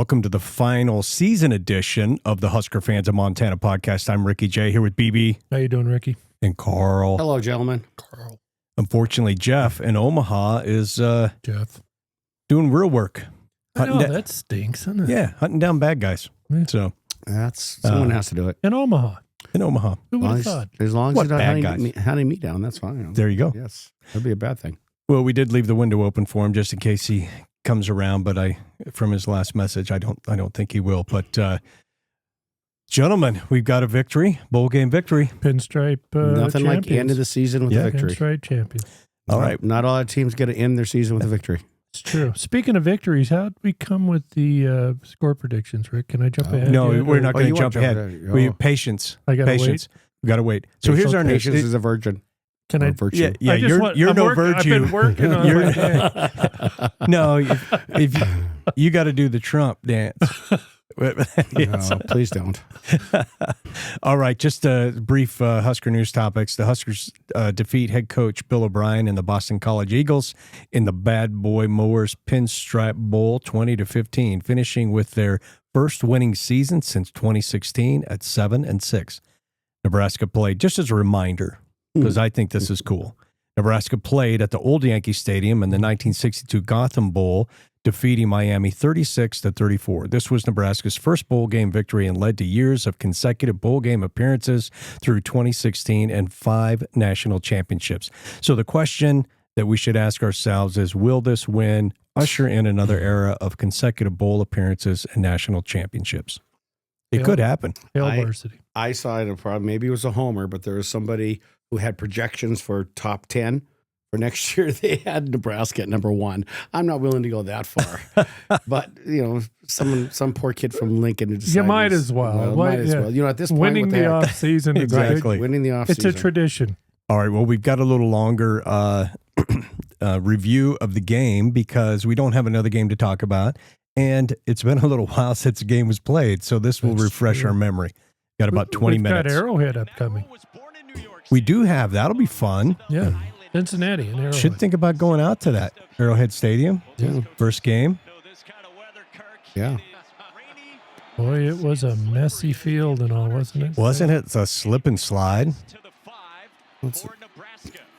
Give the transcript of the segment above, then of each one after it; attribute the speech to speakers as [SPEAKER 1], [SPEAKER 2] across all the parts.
[SPEAKER 1] Welcome to the final season edition of the Husker Fans of Montana podcast. I'm Ricky J. here with BB.
[SPEAKER 2] How you doing, Ricky?
[SPEAKER 1] And Karl.
[SPEAKER 3] Hello, gentlemen.
[SPEAKER 2] Karl.
[SPEAKER 1] Unfortunately, Jeff in Omaha is
[SPEAKER 2] Jeff
[SPEAKER 1] doing real work.
[SPEAKER 2] I know, that stinks, doesn't it?
[SPEAKER 1] Yeah, hunting down bad guys.
[SPEAKER 2] Yeah.
[SPEAKER 1] So
[SPEAKER 3] Someone has to do it.
[SPEAKER 2] In Omaha.
[SPEAKER 1] Who
[SPEAKER 2] Who would have thought?
[SPEAKER 3] As long as
[SPEAKER 1] What
[SPEAKER 3] you don't
[SPEAKER 1] bad guys?
[SPEAKER 3] hunting me down, that's fine.
[SPEAKER 1] There you go.
[SPEAKER 3] Yes, that'd be a bad thing.
[SPEAKER 1] Well, we did leave the window open for him just in case he comes around, but from his last message, I don't think he will. But gentlemen, we've got a victory, bowl game victory.
[SPEAKER 2] Pinstripe
[SPEAKER 3] Nothing like
[SPEAKER 2] champions.
[SPEAKER 3] end of the season with a victory.
[SPEAKER 2] Pinstripe champion.
[SPEAKER 1] All right.
[SPEAKER 3] Not all our teams get to end their season with a victory.
[SPEAKER 2] It's true. Speaking of victories, how'd we come with the score predictions, Rick? Can I jump ahead?
[SPEAKER 1] No,
[SPEAKER 2] yet,
[SPEAKER 1] we're
[SPEAKER 2] or-
[SPEAKER 1] not going
[SPEAKER 3] you
[SPEAKER 1] to
[SPEAKER 3] want
[SPEAKER 1] jump ahead.
[SPEAKER 3] ahead.
[SPEAKER 1] We have patience.
[SPEAKER 2] I gotta
[SPEAKER 1] Patience. We got to wait. So here's our next.
[SPEAKER 3] Patience is a virgin.
[SPEAKER 2] Can I?
[SPEAKER 3] Virtue.
[SPEAKER 1] Yeah,
[SPEAKER 2] I just
[SPEAKER 1] you're
[SPEAKER 2] I'm
[SPEAKER 1] no
[SPEAKER 2] working-
[SPEAKER 1] virtue.
[SPEAKER 2] I've been working on
[SPEAKER 1] You're-
[SPEAKER 2] it.
[SPEAKER 1] No, if you got to do the Trump dance. Yes.
[SPEAKER 3] No, please don't.
[SPEAKER 1] All right, just a brief Husker news topics. The Huskers defeat head coach Bill O'Brien and the Boston College Eagles in the Bad Boy Mowers Pinstripe Bowl 20-15, finishing with their first winning season since 2016 at 7-6. Nebraska played, just as a reminder, because I think this is cool. Nebraska played at the old Yankee Stadium in the 1962 Gotham Bowl, defeating Miami 36-34. This was Nebraska's first bowl game victory and led to years of consecutive bowl game appearances through 2016 and 5 national championships. So the question that we should ask ourselves is, will this win usher in another era of consecutive bowl appearances and national championships? It could happen.
[SPEAKER 2] Hail varsity.
[SPEAKER 3] I saw it a problem. Maybe it was a homer, but there was somebody who had projections for top 10. For next year, they had Nebraska at number 1. I'm not willing to go that far, but some poor kid from Lincoln.
[SPEAKER 2] You might as well.
[SPEAKER 3] Might as well. At this point,
[SPEAKER 2] winning the off season.
[SPEAKER 1] Exactly.
[SPEAKER 3] winning the off
[SPEAKER 2] It's
[SPEAKER 3] season.
[SPEAKER 2] a tradition.
[SPEAKER 1] All right, well, we've got a little longer review of the game because we don't have another game to talk about, and it's been a little while since the game was played, so this will refresh our memory. Got about 20 minutes.
[SPEAKER 2] We've got Arrowhead upcoming.
[SPEAKER 1] We do have. That'll be fun.
[SPEAKER 2] Yeah, Cincinnati and Arrowhead.
[SPEAKER 1] Should think about going out to that Arrowhead Stadium.
[SPEAKER 3] Yeah.
[SPEAKER 1] First game.
[SPEAKER 3] Yeah.
[SPEAKER 2] Boy, it was a messy field and all, wasn't it?
[SPEAKER 1] Wasn't it a slip and slide?
[SPEAKER 3] It's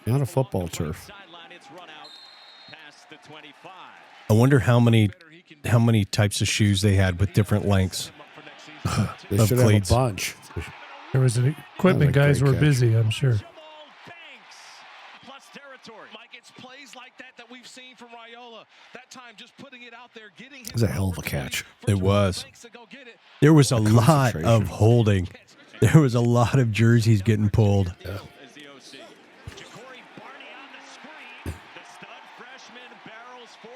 [SPEAKER 3] not a football turf.
[SPEAKER 1] I wonder how many types of shoes they had with different lengths.
[SPEAKER 3] They
[SPEAKER 1] Of
[SPEAKER 3] should
[SPEAKER 1] cleats.
[SPEAKER 3] have a bunch.
[SPEAKER 2] There was an equipment
[SPEAKER 3] That was a
[SPEAKER 2] guys
[SPEAKER 3] great
[SPEAKER 2] were
[SPEAKER 3] catch.
[SPEAKER 2] busy, I'm sure.
[SPEAKER 3] It was a hell of a catch.
[SPEAKER 1] It was. There was a lot
[SPEAKER 3] concentration.
[SPEAKER 1] of holding. There was a lot of jerseys getting pulled.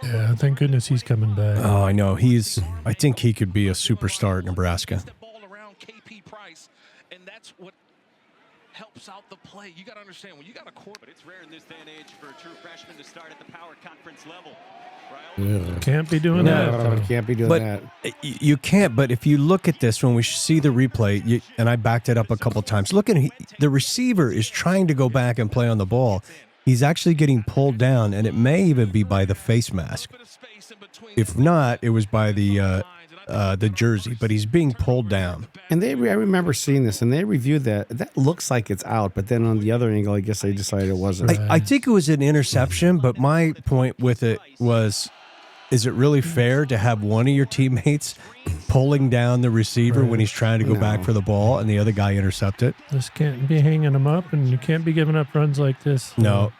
[SPEAKER 2] Yeah, thank goodness he's coming back.
[SPEAKER 1] Oh, I know. I think he could be a superstar at Nebraska.
[SPEAKER 4] Helps out the play. You got to understand when you got a core, but it's rare in this day and age for a true freshman to start at the power conference level. Right?
[SPEAKER 2] Can't be doing
[SPEAKER 3] No,
[SPEAKER 2] that.
[SPEAKER 3] can't be doing
[SPEAKER 1] But
[SPEAKER 3] that.
[SPEAKER 1] you can't. But if you look at this, when we see the replay, and I backed it up a couple times, look at the receiver is trying to go back and play on the ball. He's actually getting pulled down, and it may even be by the face mask. If not, it was by the jersey, but he's being pulled down.
[SPEAKER 3] And I remember seeing this, and they reviewed that. That looks like it's out, but then on the other angle, I guess they decided it wasn't.
[SPEAKER 1] I think it was an interception, but my point with it was, is it really fair to have one of your teammates pulling down the receiver when he's trying to go back for the ball and the other guy intercept it?
[SPEAKER 2] Just can't be hanging them up, and you can't be giving up runs like this.
[SPEAKER 1] No.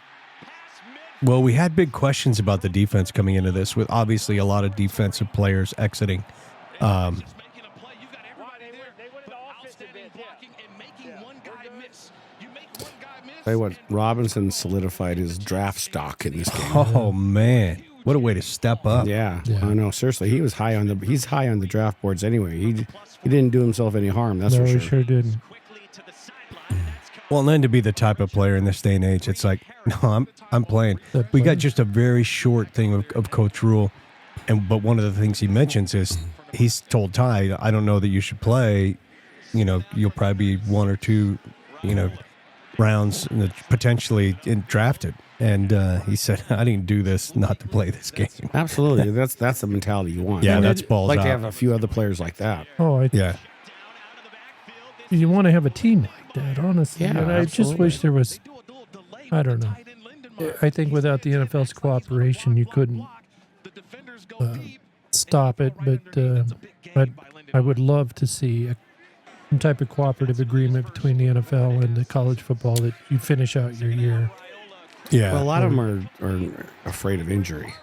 [SPEAKER 1] Well, we had big questions about the defense coming into this, with obviously a lot of defensive players exiting.
[SPEAKER 3] Tell you what, Robinson solidified his draft stock in this game.
[SPEAKER 1] Oh man, what a way to step up!
[SPEAKER 3] Yeah, I know. Seriously, he's high on the draft boards anyway. He didn't do himself any harm. That's
[SPEAKER 2] No,
[SPEAKER 3] for
[SPEAKER 2] he
[SPEAKER 3] sure.
[SPEAKER 2] sure didn't.
[SPEAKER 1] Well, and then to be the type of player in this day and age, it's like, no, I'm playing. We got just a very short thing of Coach Rhule, but one of the things he mentions is he's told Ty, I don't know that you should play. You'll probably be one or two, rounds potentially drafted. And he said, I didn't do this not to play this game.
[SPEAKER 3] Absolutely. That's the mentality you want.
[SPEAKER 1] Yeah,
[SPEAKER 3] And
[SPEAKER 1] that's
[SPEAKER 3] I'd
[SPEAKER 1] balls
[SPEAKER 3] like
[SPEAKER 1] out.
[SPEAKER 3] to have a few other players like that.
[SPEAKER 2] Oh,
[SPEAKER 1] Yeah.
[SPEAKER 2] you want to have a team like that, honestly.
[SPEAKER 3] Yeah,
[SPEAKER 2] And I just
[SPEAKER 3] absolutely.
[SPEAKER 2] wish there was, I don't know. I think without the NFL's cooperation, you couldn't stop it. But I would love to see some type of cooperative agreement between the NFL and the college football that you finish out your year.
[SPEAKER 1] Yeah.
[SPEAKER 3] Well, a lot of them are afraid of injury,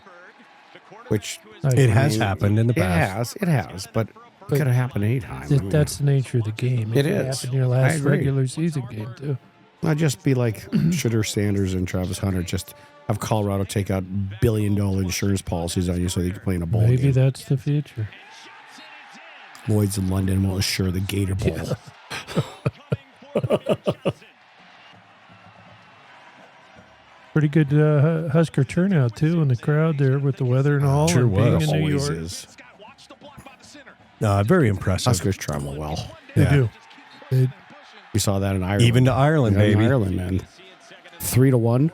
[SPEAKER 3] which
[SPEAKER 1] It has happened in the past.
[SPEAKER 3] It has, but it could have happened anytime.
[SPEAKER 2] That's the nature of the game.
[SPEAKER 3] It
[SPEAKER 2] could
[SPEAKER 3] is.
[SPEAKER 2] happen in your
[SPEAKER 3] I
[SPEAKER 2] last
[SPEAKER 3] agree.
[SPEAKER 2] regular season game, too.
[SPEAKER 3] Not just be like Shooter Sanders and Travis Hunter, just have Colorado take out $1 billion insurance policies on you so they can play in a bowl
[SPEAKER 2] Maybe
[SPEAKER 3] game.
[SPEAKER 2] that's the future.
[SPEAKER 3] Lloyd's in London will assure the Gator Bowl.
[SPEAKER 2] Pretty good Husker turnout, too, in the crowd there with the weather and all.
[SPEAKER 1] Sure
[SPEAKER 2] and being
[SPEAKER 1] was.
[SPEAKER 2] in New
[SPEAKER 3] Always
[SPEAKER 2] York.
[SPEAKER 3] is.
[SPEAKER 1] Very impressive.
[SPEAKER 3] Huskers travel well.
[SPEAKER 2] They
[SPEAKER 1] Yeah.
[SPEAKER 2] do. They,
[SPEAKER 3] We saw that in Ireland.
[SPEAKER 1] Even to Ireland,
[SPEAKER 3] Yeah, in
[SPEAKER 1] baby.
[SPEAKER 3] Ireland, man. 3-1.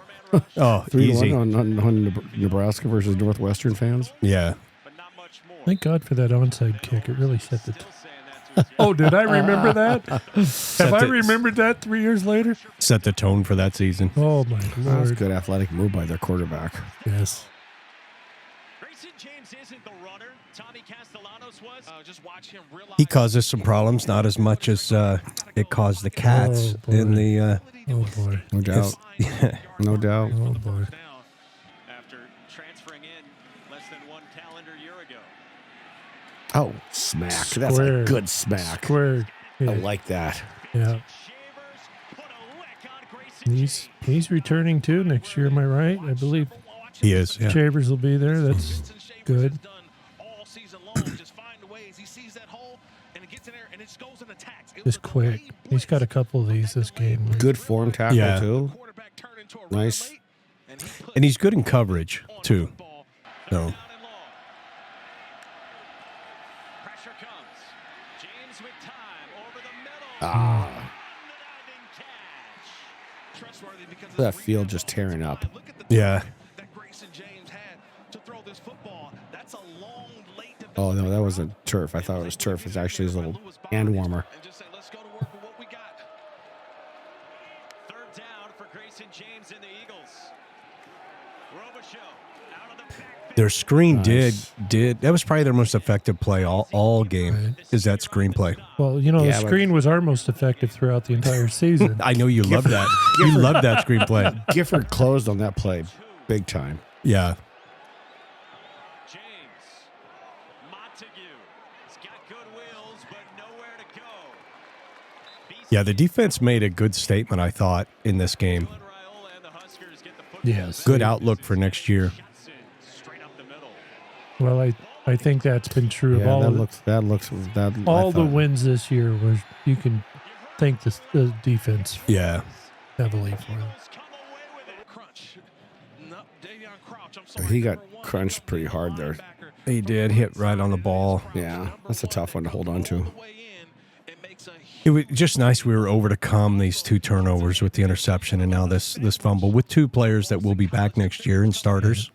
[SPEAKER 1] Oh,
[SPEAKER 3] 3-1
[SPEAKER 1] easy.
[SPEAKER 3] on Nebraska versus Northwestern fans.
[SPEAKER 1] Yeah.
[SPEAKER 2] thank God for that onside kick. It really set the Oh, did I remember that? Have I remembered that 3 years later?
[SPEAKER 1] Set the tone for that season.
[SPEAKER 2] Oh, my
[SPEAKER 3] That was a
[SPEAKER 2] Lord.
[SPEAKER 3] good athletic move by their quarterback.
[SPEAKER 2] Yes.
[SPEAKER 4] Grayson James isn't the runner. Tommy Castellanos was. Just watch him realize
[SPEAKER 1] He causes some problems, not as much as it caused the Cats
[SPEAKER 2] Oh, boy.
[SPEAKER 1] in the.
[SPEAKER 2] Oh, boy.
[SPEAKER 3] No doubt. No doubt.
[SPEAKER 2] Oh, boy.
[SPEAKER 4] now after transferring in less than one calendar year ago.
[SPEAKER 3] Oh, smack. That's a
[SPEAKER 2] Square.
[SPEAKER 3] good smack.
[SPEAKER 2] Squared.
[SPEAKER 3] I
[SPEAKER 2] Yeah.
[SPEAKER 3] like that.
[SPEAKER 2] yeah.
[SPEAKER 4] Shavers put a lick on Grayson
[SPEAKER 2] He's returning, too, next year. Am I right? I believe
[SPEAKER 1] He is. Yeah.
[SPEAKER 2] Shavers will be there. That's good.
[SPEAKER 4] all season long. Just find ways. He sees that hole and it gets in there and it just goes and attacks. It was
[SPEAKER 2] Just quick. He's got a couple of these this game.
[SPEAKER 3] Good form tackle,
[SPEAKER 1] Yeah.
[SPEAKER 3] too.
[SPEAKER 4] quarterback turned into a runner
[SPEAKER 3] Nice.
[SPEAKER 4] late, and he put
[SPEAKER 1] And he's good in coverage,
[SPEAKER 4] on
[SPEAKER 1] too.
[SPEAKER 4] football.
[SPEAKER 1] So.
[SPEAKER 4] Down and long. Pressure comes. James with time over the middle.
[SPEAKER 3] Ah,
[SPEAKER 4] Diving catch. Trustworthy because
[SPEAKER 3] that
[SPEAKER 4] his
[SPEAKER 3] field
[SPEAKER 4] rebound
[SPEAKER 3] just
[SPEAKER 4] offensive
[SPEAKER 3] tearing up.
[SPEAKER 4] line. Look at the
[SPEAKER 1] Yeah.
[SPEAKER 4] time that Grayson James had to throw this football. That's a long, late
[SPEAKER 3] Oh, no, that wasn't turf. I thought it was turf. It's actually his little hand warmer.
[SPEAKER 4] and just say, let's go to work with what we got. Third down for Grayson James and the Eagles. Robichaux out of the backfield.
[SPEAKER 1] Their screen
[SPEAKER 3] Nice.
[SPEAKER 1] did that was probably their most effective play all game. Is that screenplay?
[SPEAKER 2] Well, you know,
[SPEAKER 3] Yeah,
[SPEAKER 2] the
[SPEAKER 3] but-
[SPEAKER 2] screen was our most effective throughout the entire season.
[SPEAKER 1] I know you love that. You love that screenplay.
[SPEAKER 3] Gifford closed on that play big time.
[SPEAKER 1] Yeah.
[SPEAKER 4] James. Montague. He's got good wheels, but nowhere to go.
[SPEAKER 1] Yeah, the defense made a good statement, I thought, in this game.
[SPEAKER 4] Butler, Raiola, and the Huskers get the football.
[SPEAKER 2] Yes.
[SPEAKER 1] Good outlook for next year.
[SPEAKER 4] Johnson, straight up the middle.
[SPEAKER 2] Well, I think that's been true of
[SPEAKER 3] Yeah,
[SPEAKER 2] all
[SPEAKER 3] that
[SPEAKER 2] of
[SPEAKER 3] looks. I
[SPEAKER 2] all the
[SPEAKER 3] thought-
[SPEAKER 2] wins this year. Was you can thank the defense
[SPEAKER 1] Yeah.
[SPEAKER 2] heavily for them.
[SPEAKER 4] Come away with it. Crunch. No, Davion Crouch. I'm sorry.
[SPEAKER 3] He got
[SPEAKER 4] number one
[SPEAKER 3] crunched pretty hard there.
[SPEAKER 4] linebacker.
[SPEAKER 1] He did hit right on the ball.
[SPEAKER 3] Yeah, that's a tough one to hold on to.
[SPEAKER 4] Way in, it makes a
[SPEAKER 1] It was just nice we were over to come these two turnovers with the interception and now this fumble with two players that will be back next year and starters.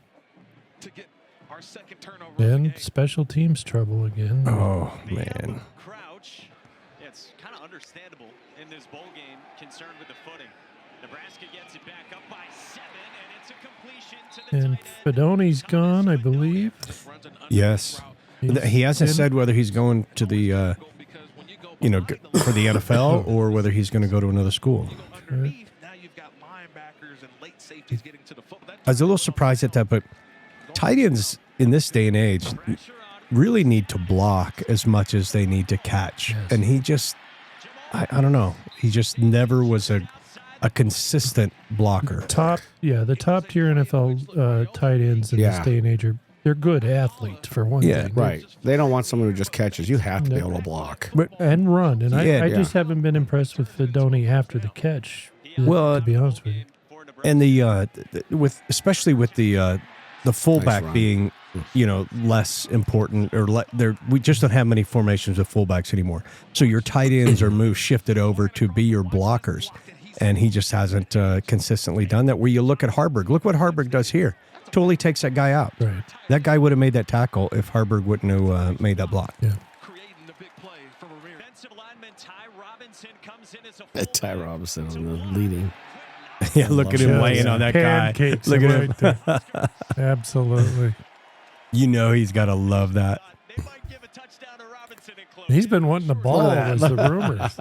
[SPEAKER 4] to get our second turnover. of
[SPEAKER 2] And
[SPEAKER 4] the game.
[SPEAKER 2] special teams trouble again.
[SPEAKER 1] Oh, man.
[SPEAKER 4] Crouch. It's kind of understandable in this bowl game, concerned with the footing. Nebraska gets it back up by 7, and it's a completion to the
[SPEAKER 2] And
[SPEAKER 4] tight end.
[SPEAKER 2] Fedoni's gone, I believe.
[SPEAKER 4] Runs an
[SPEAKER 1] Yes.
[SPEAKER 2] He's
[SPEAKER 1] He hasn't
[SPEAKER 2] in.
[SPEAKER 1] said whether he's going to the, for the NFL or whether he's going to go to another school.
[SPEAKER 4] Underneath, now you've got linebackers and late safeties getting to the football.
[SPEAKER 1] I was a little surprised at that, but tight ends in this day and age really need to block as much as they need to catch.
[SPEAKER 2] Yes.
[SPEAKER 1] And he just, I don't know, he just never was a consistent blocker.
[SPEAKER 2] the top tier NFL tight ends in
[SPEAKER 3] Yeah.
[SPEAKER 2] this day and age they're good athletes for one
[SPEAKER 1] Yeah,
[SPEAKER 2] thing.
[SPEAKER 3] Right. They don't want someone who just catches. You have to be able to block.
[SPEAKER 2] And run. And
[SPEAKER 1] Yeah,
[SPEAKER 2] I just haven't been impressed with Fedoni after the catch.
[SPEAKER 1] Well,
[SPEAKER 2] to be honest with you.
[SPEAKER 1] And with especially with the fullback
[SPEAKER 3] run.
[SPEAKER 1] being, less important or we just don't have many formations of fullbacks anymore. So your tight ends are shifted over to be your blockers. and he just hasn't consistently done that. Where you look at Harburg, look what Harburg does here. Totally takes that guy out.
[SPEAKER 2] Right.
[SPEAKER 1] That guy would have made that tackle if Harburg wouldn't have made that block.
[SPEAKER 2] Yeah.
[SPEAKER 3] Ty Robinson on the leading.
[SPEAKER 1] Yeah, look at him laying on that guy.
[SPEAKER 2] Pancakes
[SPEAKER 1] Look at him.
[SPEAKER 2] right there. Absolutely.
[SPEAKER 1] You know he's got to love that.
[SPEAKER 2] He's been wanting the ball, was the rumors.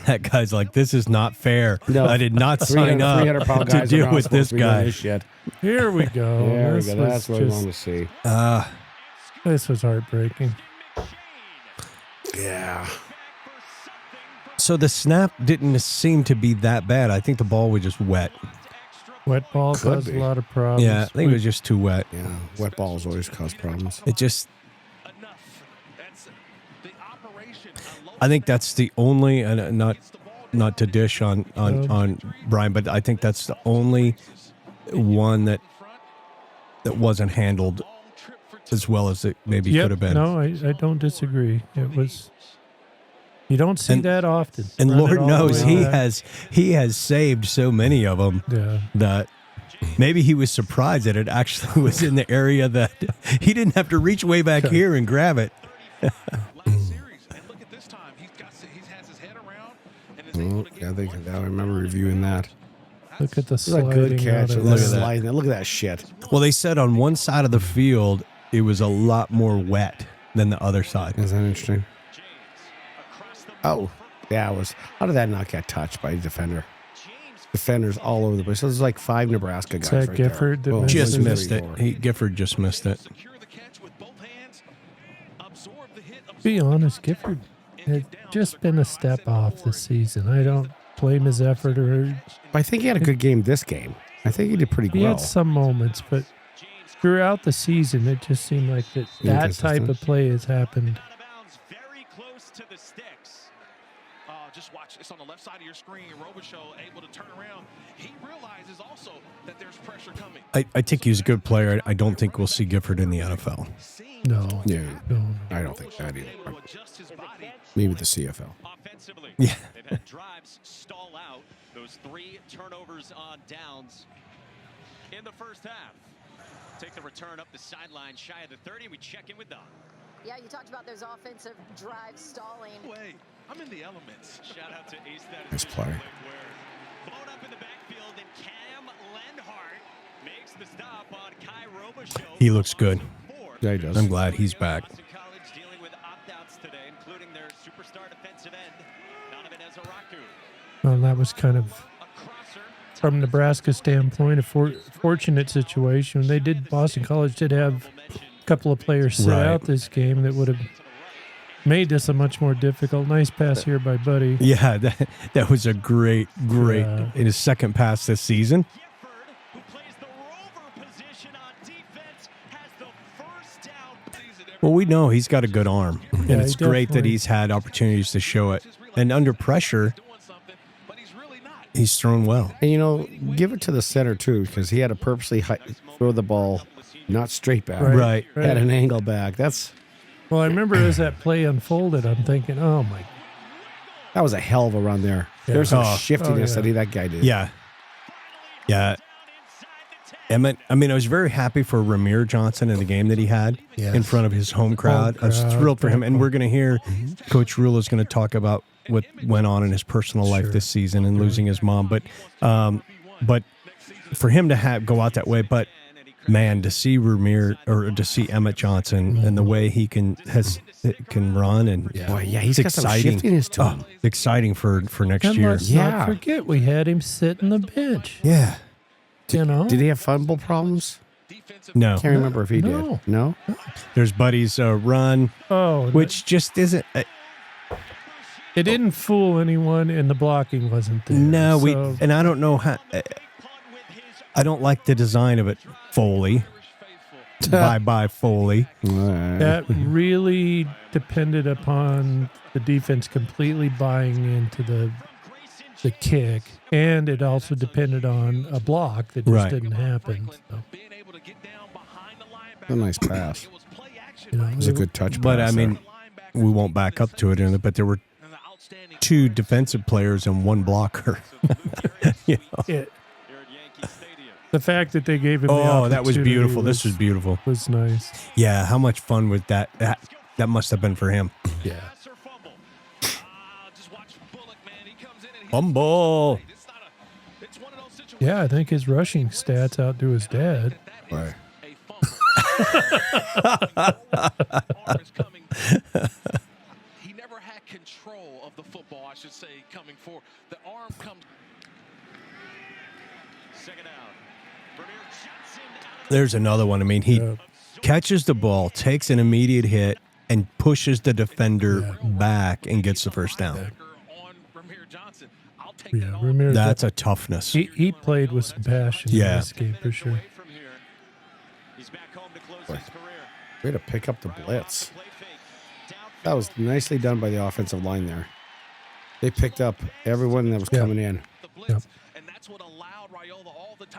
[SPEAKER 1] That guy's like, this is not fair.
[SPEAKER 3] No.
[SPEAKER 1] I did not sign up
[SPEAKER 3] 300-pound
[SPEAKER 1] to
[SPEAKER 3] guys
[SPEAKER 1] deal
[SPEAKER 3] are not
[SPEAKER 1] with this
[SPEAKER 3] supposed to be doing
[SPEAKER 1] guy.
[SPEAKER 3] this shit.
[SPEAKER 2] Here we go.
[SPEAKER 3] There we
[SPEAKER 2] This
[SPEAKER 3] go.
[SPEAKER 2] was
[SPEAKER 3] That's what we
[SPEAKER 2] just-
[SPEAKER 3] want to see.
[SPEAKER 2] This was heartbreaking.
[SPEAKER 3] Yeah.
[SPEAKER 1] So the snap didn't seem to be that bad. I think the ball was just wet.
[SPEAKER 2] Wet ball
[SPEAKER 3] Could
[SPEAKER 2] caused
[SPEAKER 3] be.
[SPEAKER 2] a lot of problems.
[SPEAKER 1] Yeah, I think it was just too wet.
[SPEAKER 3] Yeah. Wet balls always cause problems.
[SPEAKER 1] It just. I think that's the only, and not to dish on Brian, but I think that's the only one that wasn't handled as well as it maybe could have been.
[SPEAKER 2] No, I don't disagree. It was. You don't see that often.
[SPEAKER 1] And
[SPEAKER 2] Run it
[SPEAKER 1] Lord
[SPEAKER 2] all the
[SPEAKER 1] knows
[SPEAKER 2] way back.
[SPEAKER 1] he has saved so many of them
[SPEAKER 2] Yeah.
[SPEAKER 1] that maybe he was surprised that it actually was in the area that he didn't have to reach way back here and grab it.
[SPEAKER 3] I think I remember reviewing that.
[SPEAKER 2] Look at the
[SPEAKER 3] It's a
[SPEAKER 2] sliding
[SPEAKER 3] good catch.
[SPEAKER 2] out of
[SPEAKER 3] Look
[SPEAKER 2] there.
[SPEAKER 3] at sliding. Look at that shit.
[SPEAKER 1] Well, they said on one side of the field it was a lot more wet than the other side.
[SPEAKER 3] Is that interesting? Oh, yeah, it was. How did that not get touched by a defender? Defenders all over the place. So there's like 5 Nebraska guys
[SPEAKER 2] that
[SPEAKER 3] right
[SPEAKER 2] Gifford that
[SPEAKER 3] there. Boom.
[SPEAKER 2] missed
[SPEAKER 1] Just
[SPEAKER 2] One, two,
[SPEAKER 1] missed it. Gifford just missed it.
[SPEAKER 2] Be honest, Gifford had just been a step off this season. I don't blame his effort or
[SPEAKER 3] But I think he had a good game this game. I think he did pretty
[SPEAKER 2] he
[SPEAKER 3] well.
[SPEAKER 2] had some moments, but throughout the season, it just seemed like that type of play has happened.
[SPEAKER 4] Very close to the sticks. Just watch. It's on the left side of your screen. Robichaux able to turn around. He realizes also that there's pressure coming.
[SPEAKER 1] I think he's a good player. I don't think we'll see Gifford in the NFL.
[SPEAKER 2] No.
[SPEAKER 3] Yeah,
[SPEAKER 2] No.
[SPEAKER 3] I don't think that either. Maybe the CFL.
[SPEAKER 4] Offensively,
[SPEAKER 1] Yeah.
[SPEAKER 4] they've had drives stall out. Those 3 turnovers on downs in the first half. Take the return up the sideline, shy of the 30. We check in with Don.
[SPEAKER 5] Yeah, you talked about those offensive drives stalling.
[SPEAKER 4] Wait, I'm in the elements. Shout out to Ace.
[SPEAKER 3] Nice play.
[SPEAKER 4] Blown up in the backfield, and Cam Lenhart makes the stop on Kai Robichaux.
[SPEAKER 1] He looks good.
[SPEAKER 3] Yeah, he does.
[SPEAKER 1] I'm glad he's back.
[SPEAKER 4] Boston College dealing with opt-outs today, including their superstar defensive end, Donovan Ezaraku.
[SPEAKER 2] Well, that was kind of,
[SPEAKER 4] A crosser.
[SPEAKER 2] from Nebraska's standpoint, a fortunate situation. Boston College did have a couple of players sit
[SPEAKER 1] Right.
[SPEAKER 2] out this game that would have made this a much more difficult. Nice pass here by Buddy.
[SPEAKER 1] Yeah, that was a great
[SPEAKER 2] Yeah.
[SPEAKER 1] in his second pass this season.
[SPEAKER 4] Gifford, who plays the rover position on defense, has the first down.
[SPEAKER 1] Well, we know he's got a good arm, and
[SPEAKER 2] Yeah,
[SPEAKER 1] it's
[SPEAKER 2] he
[SPEAKER 1] great that
[SPEAKER 2] definitely-
[SPEAKER 1] he's had opportunities to show it. And under pressure, he's thrown well.
[SPEAKER 3] And, give it to the center, too, because he had to purposely throw the ball not straight back.
[SPEAKER 1] Right.
[SPEAKER 3] Had an angle back.
[SPEAKER 2] Well, I remember as that play unfolded, I'm thinking, oh, my.
[SPEAKER 3] That was a hell of a run there.
[SPEAKER 2] Yeah.
[SPEAKER 3] There's some
[SPEAKER 1] Oh.
[SPEAKER 3] shiftiness
[SPEAKER 2] Oh, yeah.
[SPEAKER 3] that guy did.
[SPEAKER 1] Yeah. Yeah. Emmett, I was very happy for Ramir Johnson in the game that he had in front of his home crowd. I was
[SPEAKER 2] crowd,
[SPEAKER 1] thrilled for him.
[SPEAKER 2] very
[SPEAKER 1] And
[SPEAKER 2] cool.
[SPEAKER 1] we're going to hear Coach Rhule is going to talk about what went on in his personal life
[SPEAKER 2] Sure.
[SPEAKER 1] this season and losing his mom. But for him to go out that way, but man, to see Ramir or to see Emmett Johnson and the way he can run and
[SPEAKER 3] Boy, yeah, he's
[SPEAKER 1] it's
[SPEAKER 3] got some
[SPEAKER 1] exciting.
[SPEAKER 3] shiftiness to him.
[SPEAKER 1] Exciting for next
[SPEAKER 2] And
[SPEAKER 1] year.
[SPEAKER 2] let's
[SPEAKER 3] Yeah.
[SPEAKER 2] not forget, we had him sit on the bench.
[SPEAKER 1] Yeah.
[SPEAKER 2] You know?
[SPEAKER 3] Did he have fumble problems?
[SPEAKER 1] No.
[SPEAKER 3] Can't remember if he
[SPEAKER 2] No.
[SPEAKER 3] did. No?
[SPEAKER 1] There's Buddy's run,
[SPEAKER 2] Oh,
[SPEAKER 1] which just isn't.
[SPEAKER 2] it didn't fool anyone, and the blocking wasn't there.
[SPEAKER 1] No,
[SPEAKER 2] so,
[SPEAKER 1] and I don't know how. I don't like the design of it, Foley. Bye, Foley.
[SPEAKER 2] that really depended upon the defense completely buying into the kick, and it also depended on a block that just
[SPEAKER 1] Right.
[SPEAKER 2] didn't happen. So,
[SPEAKER 3] A nice pass.
[SPEAKER 2] you know,
[SPEAKER 3] It was a good touch
[SPEAKER 1] But
[SPEAKER 3] pass
[SPEAKER 1] I mean,
[SPEAKER 3] there.
[SPEAKER 1] we won't back up to it, but there were 2 defensive players and 1 blocker. You know?
[SPEAKER 2] The fact that they gave him the
[SPEAKER 1] Oh, that was
[SPEAKER 2] opportunity
[SPEAKER 1] beautiful. This was beautiful.
[SPEAKER 2] Was nice.
[SPEAKER 1] Yeah, how much fun was that? That must have been for him.
[SPEAKER 2] Yeah.
[SPEAKER 1] Fumble.
[SPEAKER 2] Yeah, I think his rushing stats outdo his dad.
[SPEAKER 3] Right.
[SPEAKER 6] He never had control of the football, I should say, coming forward. The arm comes.
[SPEAKER 4] Second down.
[SPEAKER 1] There's another one. I mean, he catches the ball, takes an immediate hit, and pushes the defender back and gets the first down.
[SPEAKER 2] Yeah, Ramirez.
[SPEAKER 1] That's a toughness.
[SPEAKER 2] He played with some passion in this game for sure.
[SPEAKER 3] Way to pick up the blitz. That was nicely done by the offensive line there. They picked up everyone that was coming in.
[SPEAKER 2] Yep.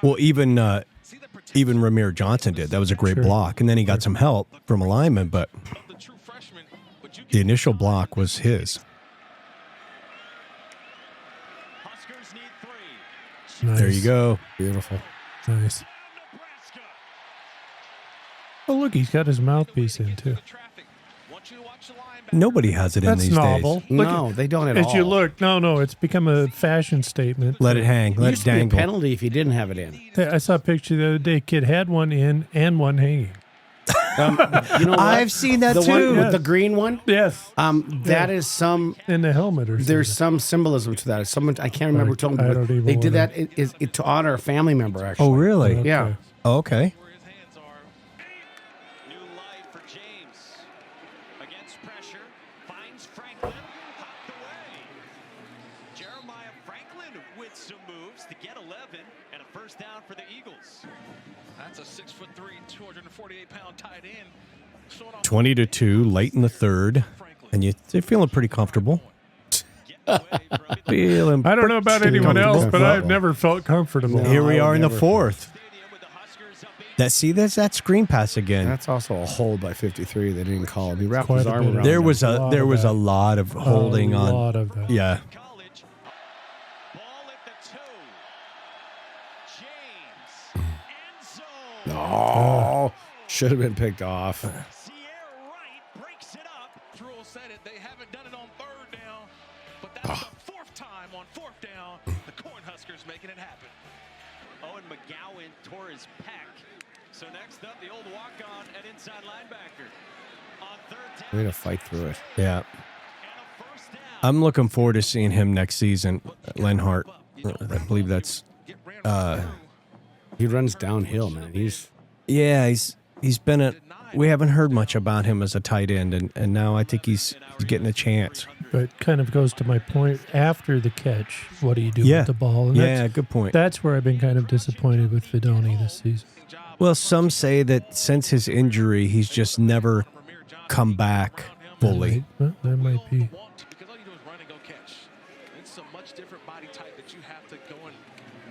[SPEAKER 1] Well, even Ramir Johnson did. That was a great block. And then he got some help from a lineman, but the initial block was his.
[SPEAKER 2] Nice.
[SPEAKER 1] There you go.
[SPEAKER 3] Beautiful.
[SPEAKER 2] Nice. Oh, look, he's got his mouthpiece in, too.
[SPEAKER 1] Nobody has it in these
[SPEAKER 2] novel.
[SPEAKER 1] days.
[SPEAKER 3] No, they don't at all.
[SPEAKER 2] As you look, no, it's become a fashion statement.
[SPEAKER 1] Let it hang.
[SPEAKER 3] It
[SPEAKER 1] Let
[SPEAKER 3] used
[SPEAKER 1] it
[SPEAKER 3] to be a
[SPEAKER 1] dangle.
[SPEAKER 3] penalty if you didn't have it in.
[SPEAKER 2] I saw a picture the other day. Kid had one in and one hanging.
[SPEAKER 3] You know what?
[SPEAKER 1] I've seen that
[SPEAKER 3] the
[SPEAKER 1] too.
[SPEAKER 3] one with
[SPEAKER 2] Yes.
[SPEAKER 3] the green one.
[SPEAKER 2] Yes.
[SPEAKER 3] That is some.
[SPEAKER 2] In the helmet or something.
[SPEAKER 3] There's some symbolism to that. Someone I can't remember who told me.
[SPEAKER 2] I
[SPEAKER 3] but
[SPEAKER 2] don't even
[SPEAKER 3] they did
[SPEAKER 2] wanna-
[SPEAKER 3] that is to honor a family member. Actually.
[SPEAKER 1] Oh, really?
[SPEAKER 2] Okay.
[SPEAKER 3] Yeah.
[SPEAKER 1] Oh, okay.
[SPEAKER 4] Where his hands are. New life for James. Against pressure. Finds Franklin. Hopped away. Jeremiah Franklin with some moves to get 11 and a first down for the Eagles.
[SPEAKER 6] That's a 6'3", 248-pound tight end.
[SPEAKER 1] 20-2, late in the third. And they're feeling pretty comfortable. Feeling
[SPEAKER 2] I don't know about anyone else, but
[SPEAKER 3] comfortable.
[SPEAKER 2] I've never felt comfortable.
[SPEAKER 3] No.
[SPEAKER 1] Here we
[SPEAKER 3] I would
[SPEAKER 1] are in the
[SPEAKER 3] never.
[SPEAKER 1] fourth. That's that screen pass again.
[SPEAKER 3] That's also a hold by 53. They didn't call him. He wrapped
[SPEAKER 2] Quite
[SPEAKER 3] his
[SPEAKER 2] a
[SPEAKER 3] arm
[SPEAKER 2] bit.
[SPEAKER 3] around.
[SPEAKER 1] There
[SPEAKER 3] him.
[SPEAKER 1] was
[SPEAKER 2] lot
[SPEAKER 1] a
[SPEAKER 2] of that.
[SPEAKER 1] lot of holding
[SPEAKER 2] a
[SPEAKER 1] on.
[SPEAKER 2] lot of that.
[SPEAKER 1] Yeah.
[SPEAKER 4] College. Ball at the 2. James. End zone.
[SPEAKER 3] Oh, should have been picked off.
[SPEAKER 4] Sierra Wright breaks it up.
[SPEAKER 6] Rhule said it. They haven't done it on third down, but that's the fourth time on fourth down. The Cornhuskers making it happen.
[SPEAKER 4] Owen McGowan tore his pec. So next up, the old walk-on at inside linebacker. On third down.
[SPEAKER 3] Way to fight through it.
[SPEAKER 1] Yeah.
[SPEAKER 4] And a first down.
[SPEAKER 1] I'm looking forward to seeing him next season. Lenhart. I believe that's
[SPEAKER 3] He runs downhill, man. He's
[SPEAKER 1] been we haven't heard much about him as a tight end, and now I think he's getting a chance.
[SPEAKER 2] But kind of goes to my point. After the catch, what do you do
[SPEAKER 1] Yeah.
[SPEAKER 2] with the ball? And
[SPEAKER 1] Yeah, good point.
[SPEAKER 2] That's where I've been kind of disappointed with Fidoni this season.
[SPEAKER 1] Well, some say that since his injury, he's just never come back fully.
[SPEAKER 2] Well, that might be.
[SPEAKER 6] Because all you do is run and go catch. It's a much different body type that you have to go